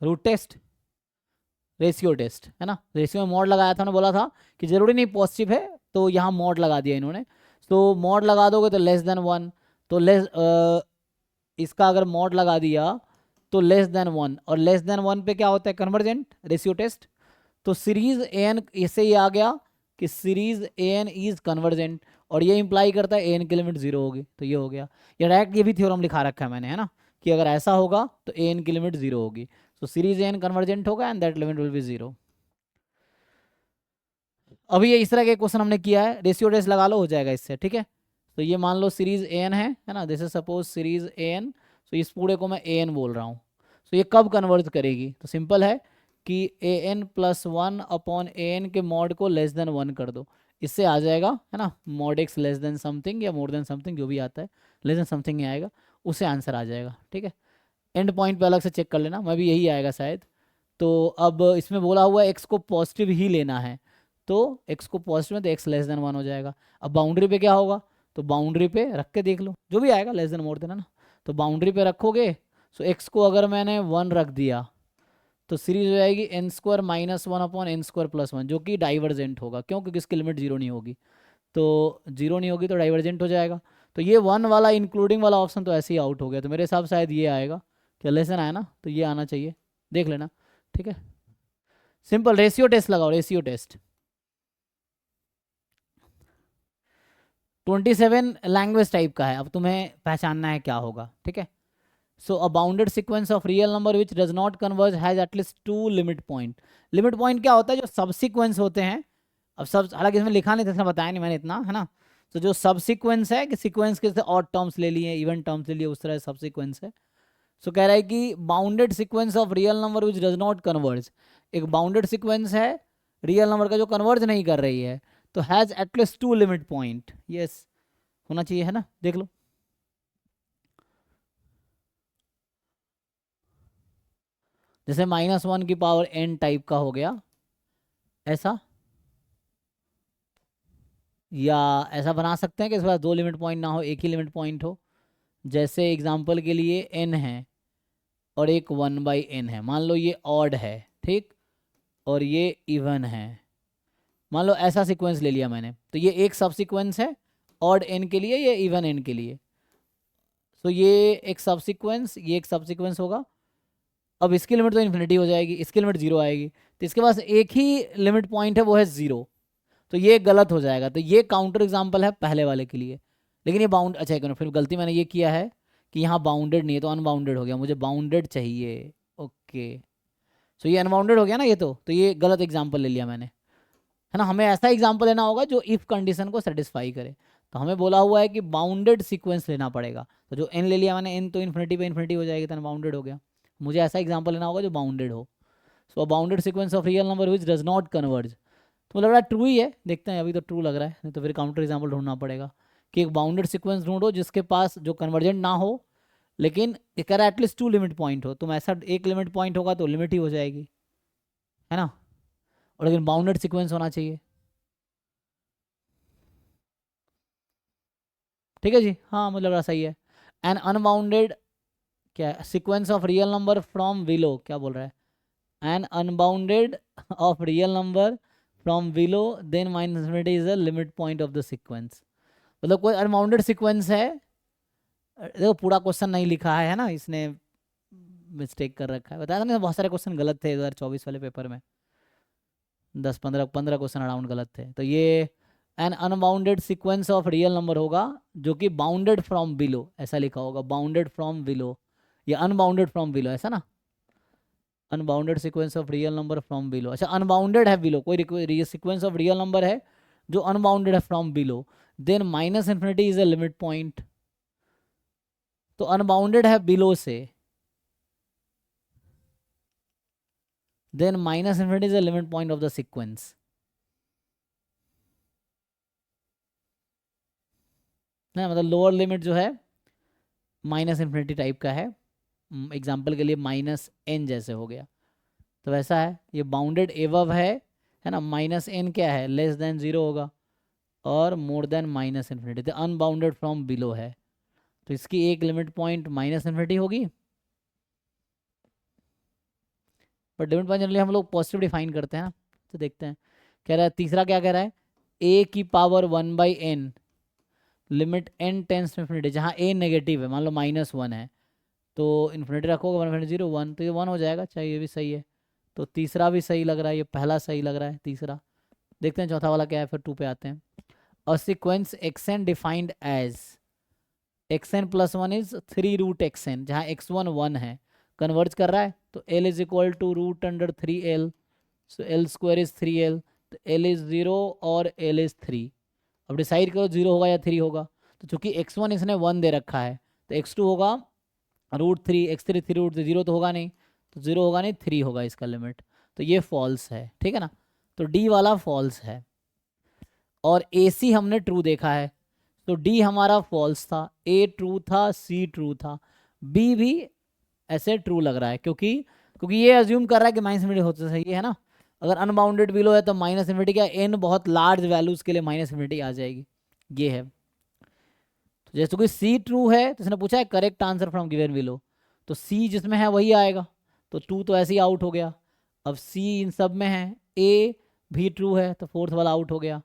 रूट टेस्ट, रेशियो टेस्ट है ना, रेशियो में मॉड लगाया था, उन्होंने बोला था कि जरूरी नहीं पॉजिटिव है, तो यहाँ मॉड लगा दिया इन्होंने। तो मॉड लगा दोगे तो लेस देन 1, तो इसका अगर मॉड लगा दिया तो लेस देन 1, और लेस देन 1 पे क्या होता है, कन्वर्जेंट रेशियो टेस्ट। तो सीरीज एन, इससे ये आ गया कि सीरीज एन इज कन्वर्जेंट, और ये इंप्लाई करता है एन की लिमिट 0 होगी, तो ये हो गया। या डायरेक्ट ये भी थ्योरम लिखा रखा है मैंने, है ना, कि अगर ऐसा होगा तो एन की लिमिट 0 होगी, तो सीरीज एन कन्वर्जेंट होगा and that limit will be 0। अभी ये इस तरह के क्वेश्चन हमने किया है, रेशियो टेस्ट लगा लो, हो जाएगा इससे। ठीक है, तो ये मान लो सीरीज एन है ना, this is suppose series n, तो इस पूरे को मैं एन बोल रहा हूँ। तो ये कब कन्वर्ज करेगी, तो सिंपल है कि a n plus 1 upon a N के मॉड को लेस देन 1 कर दो, इससे आ जाएगा है ना, mod x less than something या मोर देन समथिंग, जो भी आता है लेस देन समथिंग ही आएगा, उससे आंसर आ जाएगा। ठीक है, एंड पॉइंट पे अलग से चेक कर लेना, मैं भी यही आएगा शायद। तो अब इसमें बोला हुआ है एक्स को पॉजिटिव ही लेना है, तो एक्स को पॉजिटिव में तो एक्स लेस देन 1 हो जाएगा। अब बाउंड्री पे क्या होगा, तो बाउंड्री पे रख के देख लो, जो भी आएगा लेस देन मोर देन है ना, तो बाउंड्री पे रखोगे, सो एक्स को अगर मैंने 1 रख दिया तो सीरीज हो जाएगी n square minus 1 upon n square plus 1, जो कि डाइवर्जेंट होगा, क्यों, क्योंकि इसकी लिमिट 0 नहीं होगी, तो 0 नहीं होगी तो डाइवर्जेंट हो जाएगा। तो ये 1 वाला इंक्लूडिंग वाला ऑप्शन तो ऐसे ही आउट हो गया, तो मेरे हिसाब से शायद ये आएगा, क्या लेसन आया ना, तो ये आना चाहिए, देख लेना। ठीक है, सिंपल रेशियो टेस्ट लगाओ, रेशियो टेस्ट। 27 लैंग्वेज टाइप का है, अब तुम्हें पहचानना है क्या होगा। ठीक है, so a bounded sequence of real number which does not converge has at least 2 limit point. Limit point क्या होता है, जो सब सीक्वेंस होते हैं, अब सब हालांकि इसमें लिखा नहीं था, इसमें बताया नहीं मैंने इतना, है ना, तो जो सब सीक्वेंस है कि सीक्वेंस के ऑड टर्म्स ले लिए, इवन टर्म्स ले लिए, उस तरह सब सीक्वेंस है। सो कह रहा है कि bounded sequence of real number which does not converge, एक बाउंडेड सीक्वेंस है रियल नंबर का जो कन्वर्ज नहीं कर रही है, तो has at least 2 limit point, yes होना चाहिए, है ना, देख लो। जैसे -1 की पावर n टाइप का हो गया ऐसा, या ऐसा बना सकते हैं कि इस बार 2 लिमिट पॉइंट ना हो, एक ही लिमिट पॉइंट हो। जैसे एग्जांपल के लिए n है और एक 1/n है, मान लो ये ऑड है, ठीक, और ये इवन है, मान लो ऐसा सीक्वेंस ले लिया मैंने, तो ये एक सब सीक्वेंस है ऑड n के लिए, ये इवन n के लिए। सो ये एक सब सीक्वेंस, ये एक सब सीक्वेंस होगा। अब इसकी लिमिट तो इन्फिनिटी हो जाएगी, इसकी लिमिट 0 आएगी, तो इसके पास एक ही लिमिट पॉइंट है, वो है 0, तो ये गलत हो जाएगा। तो ये काउंटर एग्जाम्पल है पहले वाले के लिए, लेकिन ये बाउंड, अच्छा एक फिर गलती मैंने ये किया है कि यहाँ बाउंडेड नहीं है, तो अनबाउंडेड हो गया, मुझे बाउंडेड चाहिए। ओके, सो ये अनबाउंडेड हो गया ना, ये तो ये गलत एग्जाम्पल ले लिया मैंने, है ना। हमें ऐसा एग्जाम्पल लेना होगा जो इफ कंडीशन को सेटिस्फाई करे, तो हमें बोला हुआ है कि बाउंडेड सीक्वेंस लेना पड़ेगा, तो जो n ले लिया मैंने, n तो इन्फिनिटी पे इन्फिनिटी हो जाएगी, तो अनबाउंडेड हो गया। मुझे ऐसा एग्जाम्पल लेना होगा जो बाउंडेड हो. So bounded sequence of real number which does not converge. तो लग रहा है ट्रू ही है, देखते हैं. अभी तो ट्रू लग रहा है, नहीं तो फिर काउंटर एग्जाम्पल ढूंढना पड़ेगा कि एक बाउंडेड सीक्वेंस ढूंढो जिसके पास जो कन्वर्जेंट ना हो, लेकिन कह रहा है एटलीस्ट 2 लिमिट पॉइंट हो. तुम ऐसा एक लिमिट पॉइंट होगा तो लिमिट ही हो जाएगी, है ना. और लेकिन बाउंडेड सीक्वेंस होना चाहिए. ठीक है जी, हाँ मुझे लग रहा सही है. एन अनबाउंडेड क्या sequence of real number from below, क्या बोल रहा है. An unbounded of real number from below then minus infinity is the limit point of the sequence. मतलब कोई अनबाउंडेड सीक्वेंस है. देखो पूरा क्वेश्चन नहीं लिखा है ना, इसने मिस्टेक कर रखा है. बताया था ना बहुत सारे क्वेश्चन गलत थे 2024 वाले पेपर में. 10 15 क्वेश्चन अराउंड गलत थे. तो ये an unbounded sequence of real number होगा जो कि बाउंडेड फ्रॉम बिलो, ऐसा लिखा होगा बाउंडेड फ्रॉम बिलो या अनबाउंडेड फ्रॉम बिलो, ऐसा ना. Unbounded sequence of real number from below. अच्छा अनबाउंडेड है बिलो, कोई सीक्वेंस ऑफ रियल नंबर है जो अनबाउंडेड है from below, then minus infinity is a limit point. तो अनबाउंडेड है बिलो से, then minus infinity is a limit point of the sequence. है मतलब लोअर लिमिट जो है माइनस इन्फिनिटी टाइप का है. एग्जाम्पल के लिए माइनस एन जैसे हो गया, तो वैसा है. ये बाउंडेड एवव है ना. माइनस एन क्या है, लेस देन 0 होगा, और मोर देन माइनस इन्फिनिटी. तो अनबाउंडेड फ्रॉम बिलो है, तो इसकी एक लिमिट पॉइंट माइनस इन्फिनिटी होगी. पर लिमिट पॉइंट जनरली हम लोग पॉजिटिव डिफाइन करते हैं ना. तो देखते हैं. कह रहा है तीसरा क्या कह रहा है, ए की power 1/n limit n tends to infinity, जहाँ a नेगेटिव है, मान लो -1 है, तो इन्फिनिटी रखोगे 1 इन्फिनिटी 0 1, तो ये 1 हो जाएगा. चाहिए ये भी सही है. तो तीसरा भी सही लग रहा है, ये पहला सही लग रहा है तीसरा. देखते हैं चौथा वाला क्या है, फिर 2 पे आते हैं. A sequence xn defined as xn plus 1 is 3√xn, जहाँ x1 1 है, कन्वर्ज कर रहा है. तो l is equal to √3l, so l square is 3l. तो l इज 0 और l इज 3. अब डिसाइड करो 0 होगा या 3 होगा. तो चूंकि x1 इसने 1 दे रखा है, तो x2 होगा √3, x3 3√3, 0 तो होगा नहीं, तो 0 होगा नहीं, 3 होगा इसका लिमिट. तो ये फॉल्स है, ठीक है ना. तो डी वाला फॉल्स है, और ए सी हमने ट्रू देखा है, तो डी हमारा फॉल्स था, ए ट्रू था, सी ट्रू था, बी भी ऐसे ट्रू लग रहा है. क्योंकि क्योंकि ये अज्यूम कर रहा है कि माइनस इन्फिनिटी होता सही है ना. अगर अनबाउंडेड बिलो है तो माइनस इन्फिनिटी क्या, एन बहुत लार्ज वैल्यूज के लिए माइनस इन्फिनिटी आ जाएगी. ये है. तो जैसे कोई सी ट्रू है तो इसने पूछा है correct answer from given below, तो सी जिसमें है वही आएगा. तो 2 तो ऐसे ही आउट हो गया. अब सी इन सब में है, ए भी ट्रू है, तो फोर्थ वाला आउट हो गया,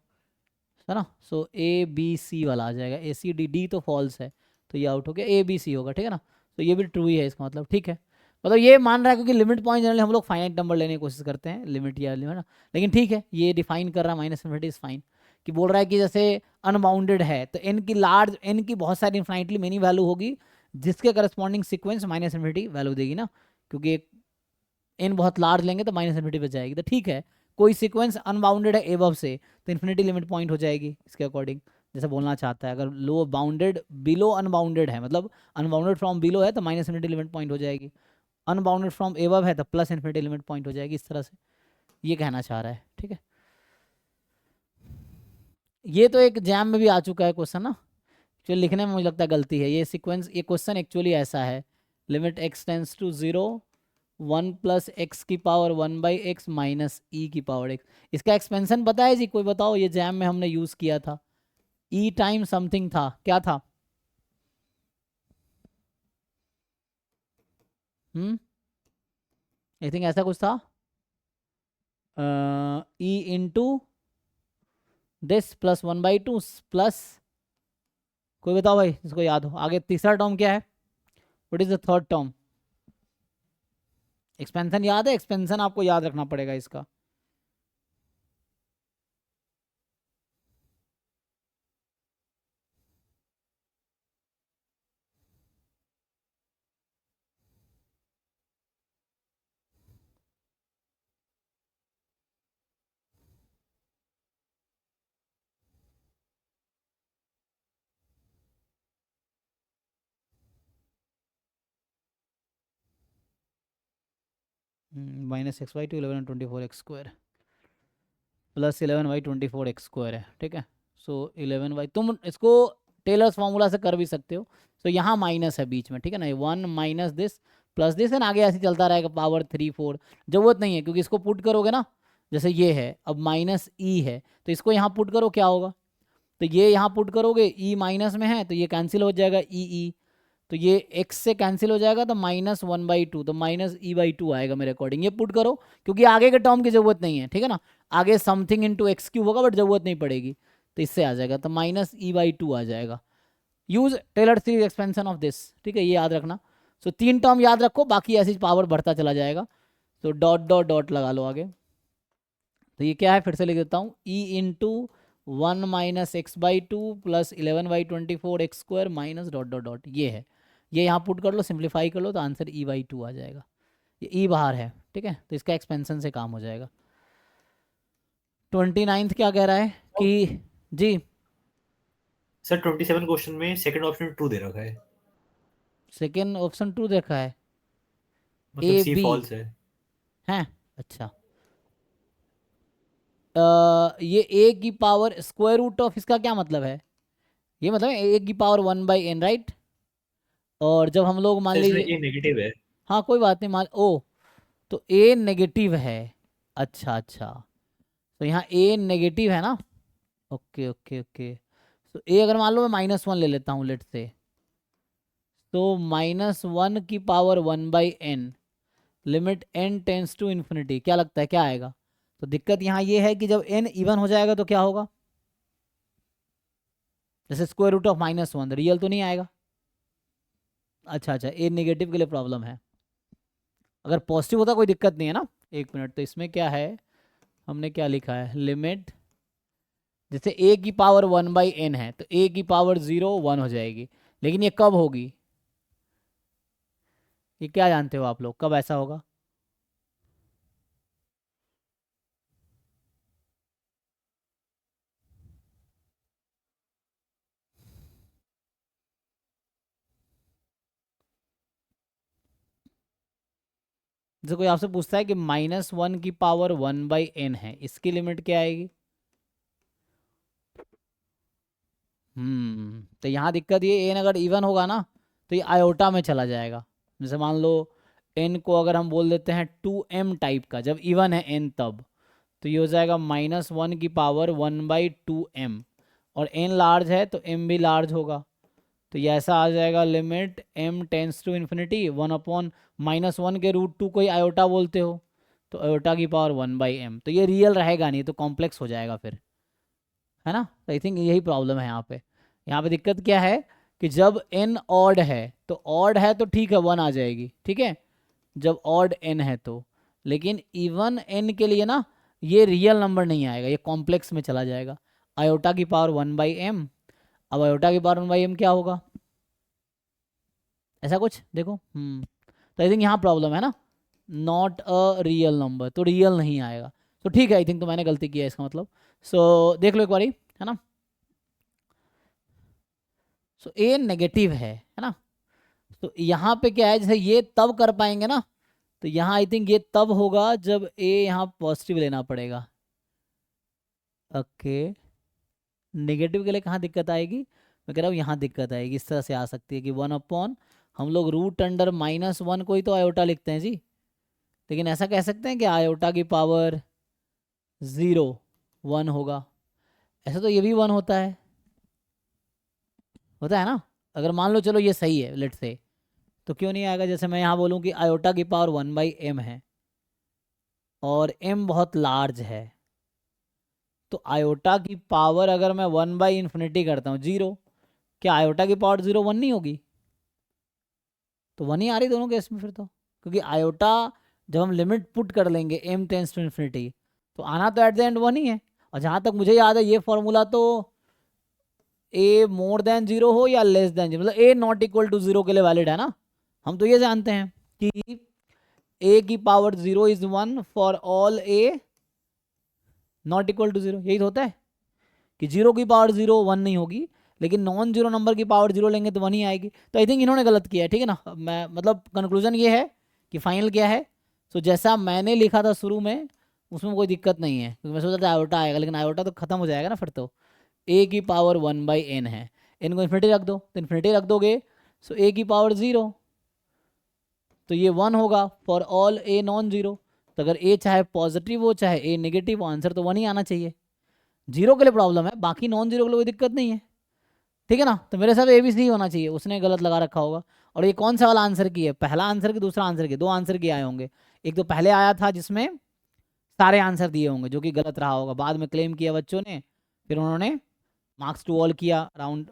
है ना. सो ए बी सी वाला आ जाएगा, ए सी डी. डी तो फॉल्स है, तो ये आउट हो गया, ए बी सी होगा, ठीक है ना. तो ये भी ट्रू ही है इसका मतलब, ठीक है. मतलब ये मान रहा है क्योंकि लिमिट पॉइंट जनरली हम लोग फाइनाइट नंबर लेने की कोशिश करते हैं, लिमिट या लिमिट ना. लेकिन ठीक है, ये डिफाइन कर रहा है माइनस इन्फिनिटी इज फाइन, कि बोल रहा है कि जैसे अनबाउंडेड है तो एन की लार्ज, एन की बहुत सारी इन्फाइनटली मेनी वैल्यू होगी, जिसके corresponding sequence minus infinity value देगी ना. क्योंकि एन बहुत लार्ज लेंगे तो माइनस इन्फिनिटी बच जाएगी. तो ठीक है, कोई सीक्वेंस अनबाउंडेड है एबव से, तो इन्फिनिटी लिमिट पॉइंट हो जाएगी इसके अकॉर्डिंग, जैसे बोलना चाहता है. अगर लो बाउंडेड बिलो अनबाउंडेड है, मतलब अनबाउंडेड फ्रॉम बिलो है तो माइनस इन्फिनिटी लिमिट पॉइंट हो जाएगी, अनबाउंडेड फ्रॉम एबव है तो प्लस इन्फिनिटी लिमिट पॉइंट हो जाएगी. इस तरह से ये कहना चाह रहा है, ठीक है. ये तो एक जैम में भी आ चुका है क्वेश्चन ना, जो लिखने में मुझे लगता है गलती है. ये सीक्वेंस, ये क्वेश्चन एक्चुअली ऐसा है, limit x tends to 0 1 plus x की पावर 1/x माइनस ई की पावर x. इसका एक्सपेंशन पता है जी, कोई बताओ. ये जैम में हमने यूज किया था, ई टाइम समथिंग था, क्या था. आई थिंक ऐसा कुछ था, E into this plus 1/2 plus, कोई बताओ भाई जिसको याद हो. आगे तीसरा टर्म क्या है, what is the third term. Expansion याद है, एक्सपेंशन आपको याद रखना पड़ेगा इसका. Minus x by two 11/24x² plus 11/24x² है, ठीक है। सो 11y, तुम इसको टेलर्स फार्मूला से कर भी सकते हो। तो यहाँ माइनस है बीच में, ठीक है ना, 1 minus this plus this, and आगे ऐसे चलता रहेगा पावर 3 4। जरूरत नहीं है क्योंकि इसको पुट करोगे ना, जैसे ये है अब माइनस ई है तो इसको यहाँ पुट करो, क्या होगा, तो ये यहाँ पुट करोगे, ई माइनस में है तो ये कैंसिल हो जाएगा, ई तो ये x से कैंसिल हो जाएगा, तो -1/2, तो -e/2 आएगा मेरे अकॉर्डिंग। ये पुट करो क्योंकि आगे के टर्म की जरूरत नहीं है, ठीक है ना, आगे समथिंग इंटू x³ होगा बट जरूरत नहीं पड़ेगी, तो इससे आ जाएगा, तो -e/2 आ जाएगा। Use Taylor series expansion of this, ठीक है, ये याद रखना। सो 3 टर्म याद रखो, बाकी ऐसी पावर बढ़ता चला जाएगा। तो डॉट डॉट डॉट लगा लो आगे। तो ये क्या है, फिर से लिख देता हूँ, e into 1 minus x/2 plus 11/24x² minus dot dot dot, ये है। ये यहाँ पुट कर लो, सिंप्लीफाई कर लो, तो आंसर e/2 आ जाएगा। ये e बाहर है, ठीक है, तो इसका एक्सपेंशन से काम हो जाएगा। 29th क्या कह रहा है कि जी सर 27 क्वेश्चन में सेकंड ऑप्शन ट्रू दे रखा है, सेकेंड ऑप्शन ट्रू देखा है, मतलब ए सी बी फॉल्स है। हैं, अच्छा। ये ए की पावर स्क्वायर रूट ऑफ, इसका क्या मतलब है, ये मतलब ए की पावर 1/n, राइट। और जब हम लोग मान सर इसमें लीजिए, ये नेगेटिव है। हाँ कोई बात नहीं, मान ओ, तो ए नेगेटिव है, अच्छा अच्छा, तो यहाँ ए नेगेटिव है ना, ओके ओके ओके। तो ए अगर मान लो मैं -1 ले लेता हूँ लेट से, तो -1 की power 1/n, limit n tends to infinity, क्या लगता है क्या आएगा। तो दिक्कत यहाँ ये है कि जब n इवन हो जाएगा तो क्या होगा, जैसे स्क्वायर रूट ऑफ -1 रियल तो नहीं आएगा। अच्छा अच्छा, ए नेगेटिव के लिए प्रॉब्लम है, अगर पॉजिटिव होता कोई दिक्कत नहीं है ना। एक मिनट, तो इसमें क्या है, हमने क्या लिखा है, लिमिट, जैसे a की पावर 1/n है तो a की पावर 0 1 हो जाएगी, लेकिन ये कब होगी, ये क्या जानते हो आप लोग, कब ऐसा होगा। जैसे कोई आपसे पूछता है कि -1 की पावर 1/n है, इसकी लिमिट क्या आएगी। तो यहाँ दिक्कत ये, n अगर इवन होगा ना तो ये आयोटा में चला जाएगा। जैसे मान लो n को अगर हम बोल देते हैं 2m टाइप का, जब इवन है n तब, तो ये हो जाएगा -1 की पावर 1/2m, और n लार्ज है तो m भी लार्ज होगा, तो ये ऐसा आ जाएगा, limit m tends to infinity 1/-1 के √2 को ही आयोटा बोलते हो, तो आयोटा की पावर 1/m, तो ये रियल रहेगा नहीं, तो कॉम्प्लेक्स हो जाएगा फिर, है ना। तो आई थिंक यही प्रॉब्लम है यहाँ पे। यहाँ पे दिक्कत क्या है कि जब n ऑड है, तो ऑड है तो ठीक है 1 आ जाएगी, ठीक है, जब ऑड n है तो, लेकिन इवन n के लिए ना ये रियल नंबर नहीं आएगा, ये कॉम्प्लेक्स में चला जाएगा, आयोटा की पावर 1/m। अब आयोटा की पावर 1/m क्या होगा, ऐसा कुछ देखो, तो आई थिंक यहाँ प्रॉब्लम है ना, नॉट अ रियल नंबर, तो रियल नहीं आएगा, तो ठीक है, आई थिंक तो मैंने गलती किया है इसका मतलब। सो देख लो एक बारी, है ना। सो ए नेगेटिव है ना, तो यहाँ पे क्या है, जैसे ये तब कर पाएंगे ना, तो यहाँ आई थिंक ये तब होगा जब ए यहाँ पॉजिटिव लेना पड़ेगा, ओके। नेगेटिव के लिए कहाँ दिक्कत आएगी, मैं कह रहा हूँ यहाँ दिक्कत आएगी, इस तरह से आ सकती है कि 1/, हम लोग √(-1) को ही तो आयोटा लिखते हैं जी, लेकिन ऐसा कह सकते हैं कि आयोटा की पावर 0 1 होगा, ऐसा तो ये भी 1 होता है ना। अगर मान लो चलो ये सही है लेट से, तो क्यों नहीं आएगा, जैसे मैं यहाँ बोलूँ कि आयोटा की पावर 1/m है और m बहुत लार्ज है, तो आयोटा की पावर अगर मैं 1/∞ करता हूँ 0, क्या आयोटा की पावर 0 1 नहीं होगी, तो 1 ही आ रही दोनों केस में फिर तो, क्योंकि आयोटा जब हम लिमिट पुट कर लेंगे m टेंस टू इन्फिनिटी, तो आना तो एट द एंड 1 ही है। और जहाँ तक मुझे याद है ये फॉर्मूला तो a मोर देन 0 हो या लेस देन 0, मतलब a नॉट इक्वल टू 0 के लिए वैलिड है ना, हम तो ये जानते हैं कि a की power 0 is 1 for all a not equal to 0, यही तो होता है कि 0 की पावर 0 1 नहीं होगी, लेकिन नॉन जीरो नंबर की पावर 0 लेंगे तो 1 ही आएगी। तो आई थिंक इन्होंने गलत किया है, ठीक है ना। मैं मतलब कंक्लूजन ये है कि फाइनल क्या है, सो जैसा मैंने लिखा था शुरू में उसमें कोई दिक्कत नहीं है, क्योंकि मैं सोचा था आयोटा आएगा, लेकिन आयोटा तो खत्म हो जाएगा ना फिर तो। ए की पावर 1/n है, n को इन्फिनिटी रख दो, तो इन्फिनिटी रख दोगे सो ए की पावर 0, तो ये 1 होगा for all a non zero. तो अगर ए चाहे पॉजिटिव हो चाहे ए नेगेटिव हो, आंसर तो 1 ही आना चाहिए। जीरो के लिए प्रॉब्लम है, बाकी नॉन जीरो के लिए कोई दिक्कत नहीं है, ठीक है ना। तो मेरे हिसाब से ए भी सी होना चाहिए, उसने गलत लगा रखा होगा। और ये कौन सा वाला आंसर की है, पहला आंसर की दूसरा आंसर की, दो आंसर की आए होंगे। एक तो पहले आया था जिसमें सारे आंसर दिए होंगे, जो कि गलत रहा होगा, बाद में क्लेम किया बच्चों ने, फिर उन्होंने मार्क्स टू ऑल किया। अराउंड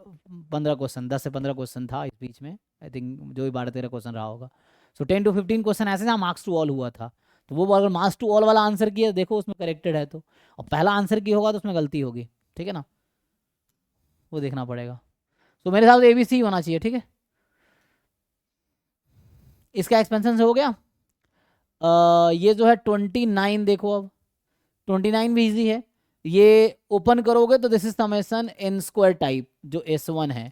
15 क्वेश्चन, 10 से 15 क्वेश्चन था इस बीच में, आई थिंक जो भी 12-13 क्वेश्चन रहा होगा। सो 10 to 15 क्वेश्चन ऐसे जहाँ मार्क्स टू ऑल हुआ था, तो वो अगर मार्क्स टू ऑल वाला आंसर किया देखो उसमें करेक्टेड है तो, और पहला आंसर की होगा तो उसमें गलती होगी, ठीक है ना, वो देखना पड़ेगा। तो मेरे हिसाब से ABC होना चाहिए, ठीक है। इसका एक्सपेंशन से हो गया। ये जो है 29 देखो, अब 29 भी इजी है। ये ओपन करोगे तो this is summation n square type जो S1 है,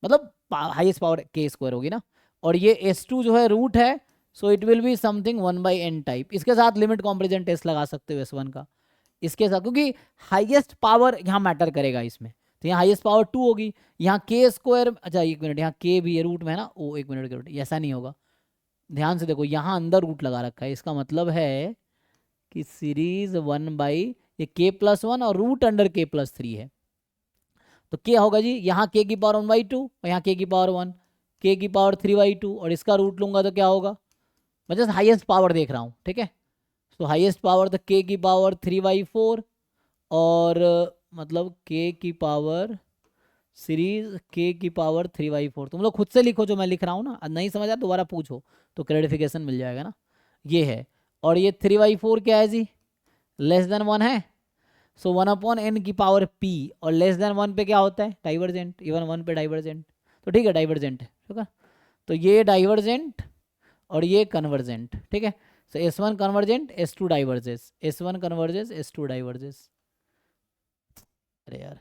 मतलब हाईएस्ट पावर k स्क्वायर होगी ना, और ये S2 जो है रूट है, so it will be something 1/n type. इसके साथ लिमिट कॉम्पेरिजन टेस्ट लगा सकते हो S1 का इसके साथ, क्योंकि हाईएस्ट पावर यहाँ मैटर करेगा इसमें। तो यहाँ हाईएस्ट पावर 2 होगी, यहाँ k स्क्वायर, अच्छा एक मिनट, यहाँ k भी है रूट में है ना, ओ एक मिनट के रूट, ऐसा नहीं होगा, ध्यान से देखो यहाँ अंदर रूट लगा रखा है, इसका मतलब है कि सीरीज 1/, ये k+1 और रूट अंडर k+3 है, तो क्या होगा जी, यहाँ k की पावर 1/2 और यहाँ k की पावर 1, k की पावर 3/2, और इसका रूट लूंगा तो क्या होगा, मैं जस्ट हाईएस्ट पावर देख रहा हूँ, ठीक है। तो हाईएस्ट पावर तो k की पावर 3/4, और मतलब k की पावर सीरीज k की पावर 3/4। तुम लोग खुद से लिखो जो मैं लिख रहा हूँ ना, नहीं समझ आया दोबारा पूछो तो क्रेडिफिकेशन मिल जाएगा ना। ये है, और ये 3/4 क्या है जी, लेस देन 1 है, सो 1/n की पावर p, और लेस देन 1 पे क्या होता है, डाइवर्जेंट, इवन 1 पे डाइवर्जेंट, तो ठीक है डाइवर्जेंट है, ठीक है। तो ये डाइवर्जेंट और ये कन्वर्जेंट, ठीक है। सो S1 convergent, S2 diverges, S1 converges, S2 diverges. अरे यार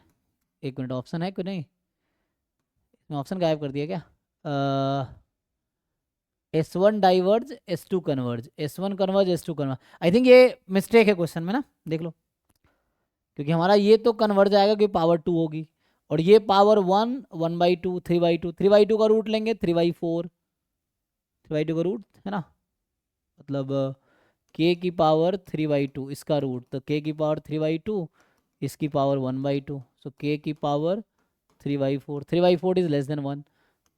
एक मिनट, ऑप्शन है कि नहीं, ऑप्शन गायब कर दिया क्या, S1 diverge, S2 converge, S1 converge, S2 converge. आई थिंक ये मिस्टेक है क्वेश्चन में ना, देख लो, क्योंकि हमारा ये तो कन्वर्ज आएगा क्योंकि पावर 2 होगी, और ये पावर 1, 1/2, 3/2, 3/2 का रूट लेंगे 3/4, 3/2 का रूट है ना, मतलब k की पावर 3/2 इसका रूट, तो k की पावर 3/2, इसकी पावर 1/2, सो k की पावर 3/4, 3/4 इज लेस देन 1,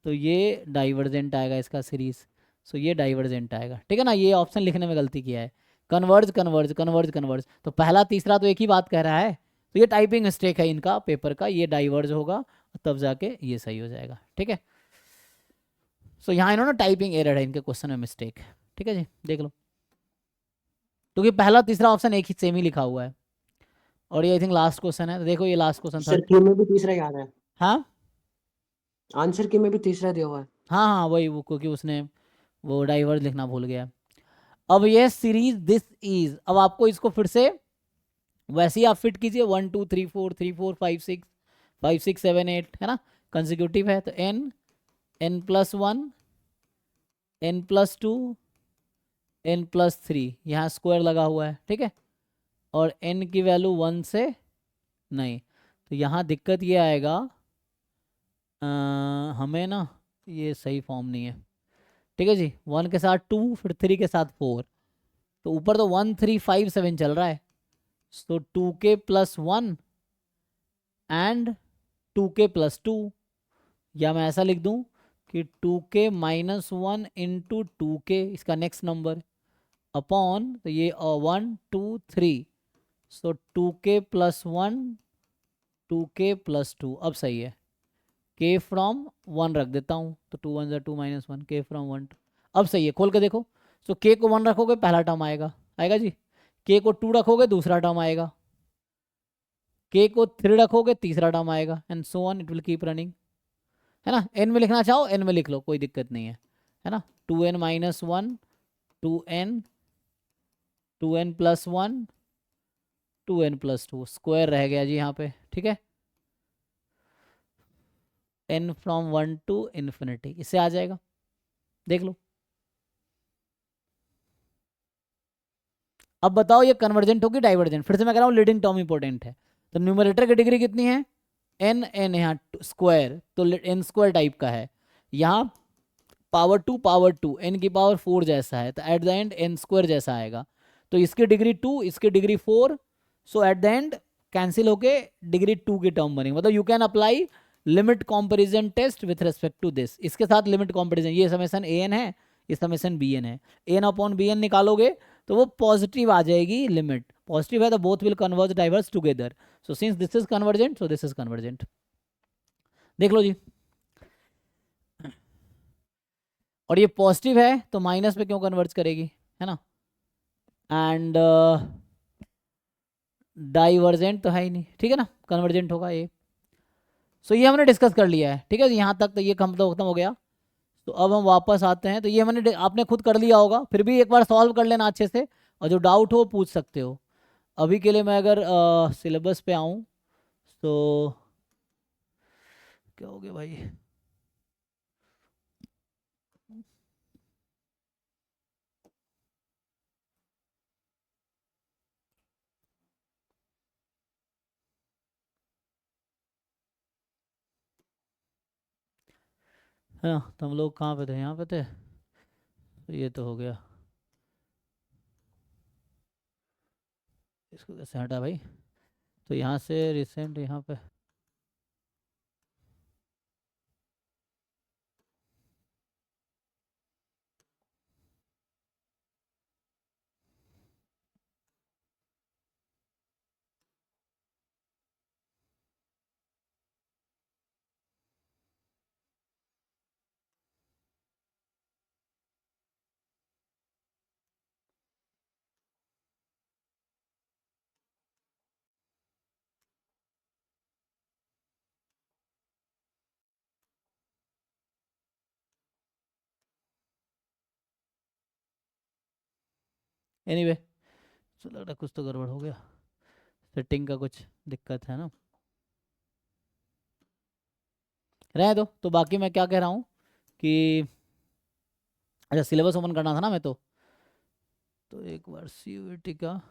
तो ये डाइवर्जेंट आएगा इसका सीरीज, सो ये डाइवर्जेंट आएगा, ठीक है ना। ये ऑप्शन लिखने में गलती किया है, कन्वर्ज कन्वर्ज कन्वर्ज कन्वर्ज, तो पहला तीसरा तो एक ही बात कह रहा है, तो ये टाइपिंग मिस्टेक है इनका पेपर का, ये डाइवर्ज होगा तब जाके ये सही हो जाएगा, ठीक है। सो यहाँ इन्होंने टाइपिंग एरर है इनके क्वेश्चन में, मिस्टेक, ठीक है जी, देख लो, क्योंकि पहला तीसरा ऑप्शन एक ही सेम ही लिखा हुआ है, और ये आई थिंक लास्ट क्वेश्चन है, तो देखो ये लास्ट क्वेश्चन था। सर क्यू में भी तीसरा याद है, हाँ आंसर क्यू में भी तीसरा दिया हुआ है। हाँ हाँ वही, वो क्योंकि उसने वो डाइवर्ज लिखना भूल गया। अब ये सीरीज दिस इज, अब आपको इसको फिर से वैसे ही आप फिट कीजिए, 1 2 3 4 3 4 5 6 5 6 7 8 है ना, कंसिक्यूटिव है, तो n+1 n+2 n+3, यहाँ स्क्वायर लगा हुआ है, ठीक है, और n की वैल्यू 1 से नहीं, तो यहाँ दिक्कत ये आएगा, हमें ना ये सही फॉर्म नहीं है, ठीक है जी, 1 के साथ 2 फिर 3 के साथ 4, तो ऊपर तो 1 3 5 7 चल रहा है, तो 2k+1 एंड 2k+2, या मैं ऐसा लिख दूं कि 2k-1 इंटू 2k इसका नेक्स्ट नंबर अपॉन, तो ये 1 2 3, सो 2k+1 2k+2, अब सही है, k फ्रॉम 1 रख देता हूँ, तो 2 1 2 -1, k फ्रॉम 1 अब सही है, खोल के देखो। सो k को 1 रखोगे पहला टर्म आएगा आएगा जी, k को 2 रखोगे दूसरा टर्म आएगा, k को 3 रखोगे तीसरा टर्म आएगा, and so on it will keep running, है ना। n में लिखना चाहो n में लिख लो, कोई दिक्कत नहीं है ना। 2n-1 2n 2n+1 2n+2 square रह गया जी यहाँ पे, ठीक है, n फ्रॉम 1 टू इन्फिनिटी, इससे आ जाएगा, देख लो। अब बताओ ये कन्वर्जेंट होगी डाइवर्जेंट? फिर से मैं कह रहा हूँ लीडिंग टर्म इंपॉर्टेंट है। तो न्यूमरेटर की डिग्री कितनी है? एन एन यहाँ स्क्वायर, तो एन स्क्वायर टाइप का है। यहाँ पावर टू एन की पावर 4 जैसा है, तो at the end n square जैसा आएगा। तो इसकी डिग्री 2, इसकी degree 4, so at the end cancel होके डिग्री 2 की टर्म बनेगी। मतलब you can apply limit comparison test with respect to this. इसके साथ लिमिट कंपैरिजन, ये समेशन ए एन है, ये समेशन बी एन है, एन अपॉन बी एन निकालोगे तो वो पॉजिटिव आ जाएगी लिमिट। पॉजिटिव है तो both will converge diverge together. So since this is convergent, so this is convergent. देख लो जी। और ये पॉजिटिव है तो माइनस पे क्यों कन्वर्ज करेगी, है ना? एंड डाइवर्जेंट तो है ही नहीं, ठीक है ना, कन्वर्जेंट होगा ये। सो ये हमने डिस्कस कर लिया है, ठीक है। यहाँ तक तो ये खत्म हो गया। तो अब हम वापस आते हैं। तो ये हमने आपने खुद कर लिया होगा, फिर भी एक बार सॉल्व कर लेना अच्छे से, और जो डाउट हो पूछ सकते हो। अभी के लिए मैं अगर सिलेबस पे आऊँ तो क्या हो गया भाई? है ना, तो हम लोग कहाँ पे थे? यहाँ पे थे। तो ये तो हो गया, इसको कैसे हटा भाई? तो यहाँ से रिसेंट यहाँ पे एनीवे तो लग रहा है कुछ तो गड़बड़ हो गया, सेटिंग का कुछ दिक्कत है ना। रहे दो। तो बाकी मैं क्या कह रहा हूँ कि अच्छा सिलेबस ओपन करना था ना मैं तो एक बार CUET का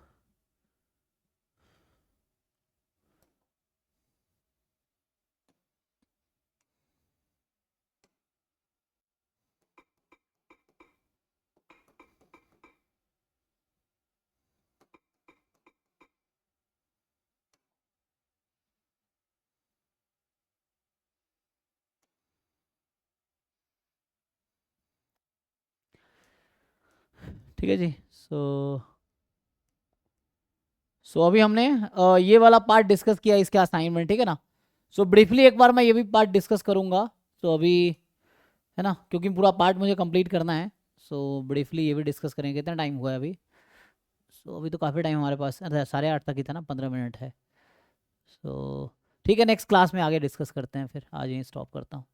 ठीक है जी। सो अभी हमने ये वाला पार्ट डिस्कस किया, इसके असाइनमेंट, ठीक है ना। सो ब्रीफली एक बार मैं ये भी पार्ट डिस्कस करूँगा। सो अभी है ना, क्योंकि पूरा पार्ट मुझे कंप्लीट करना है। सो ब्रीफली ये भी डिस्कस करेंगे। कितना टाइम हुआ है अभी? सो अभी तो काफ़ी टाइम हमारे पास, 8:30 तक ही था ना, 15 मिनट है। सो ठीक है, नेक्स्ट क्लास में आगे डिस्कस करते हैं। फिर आज यहीं स्टॉप करता हूँ।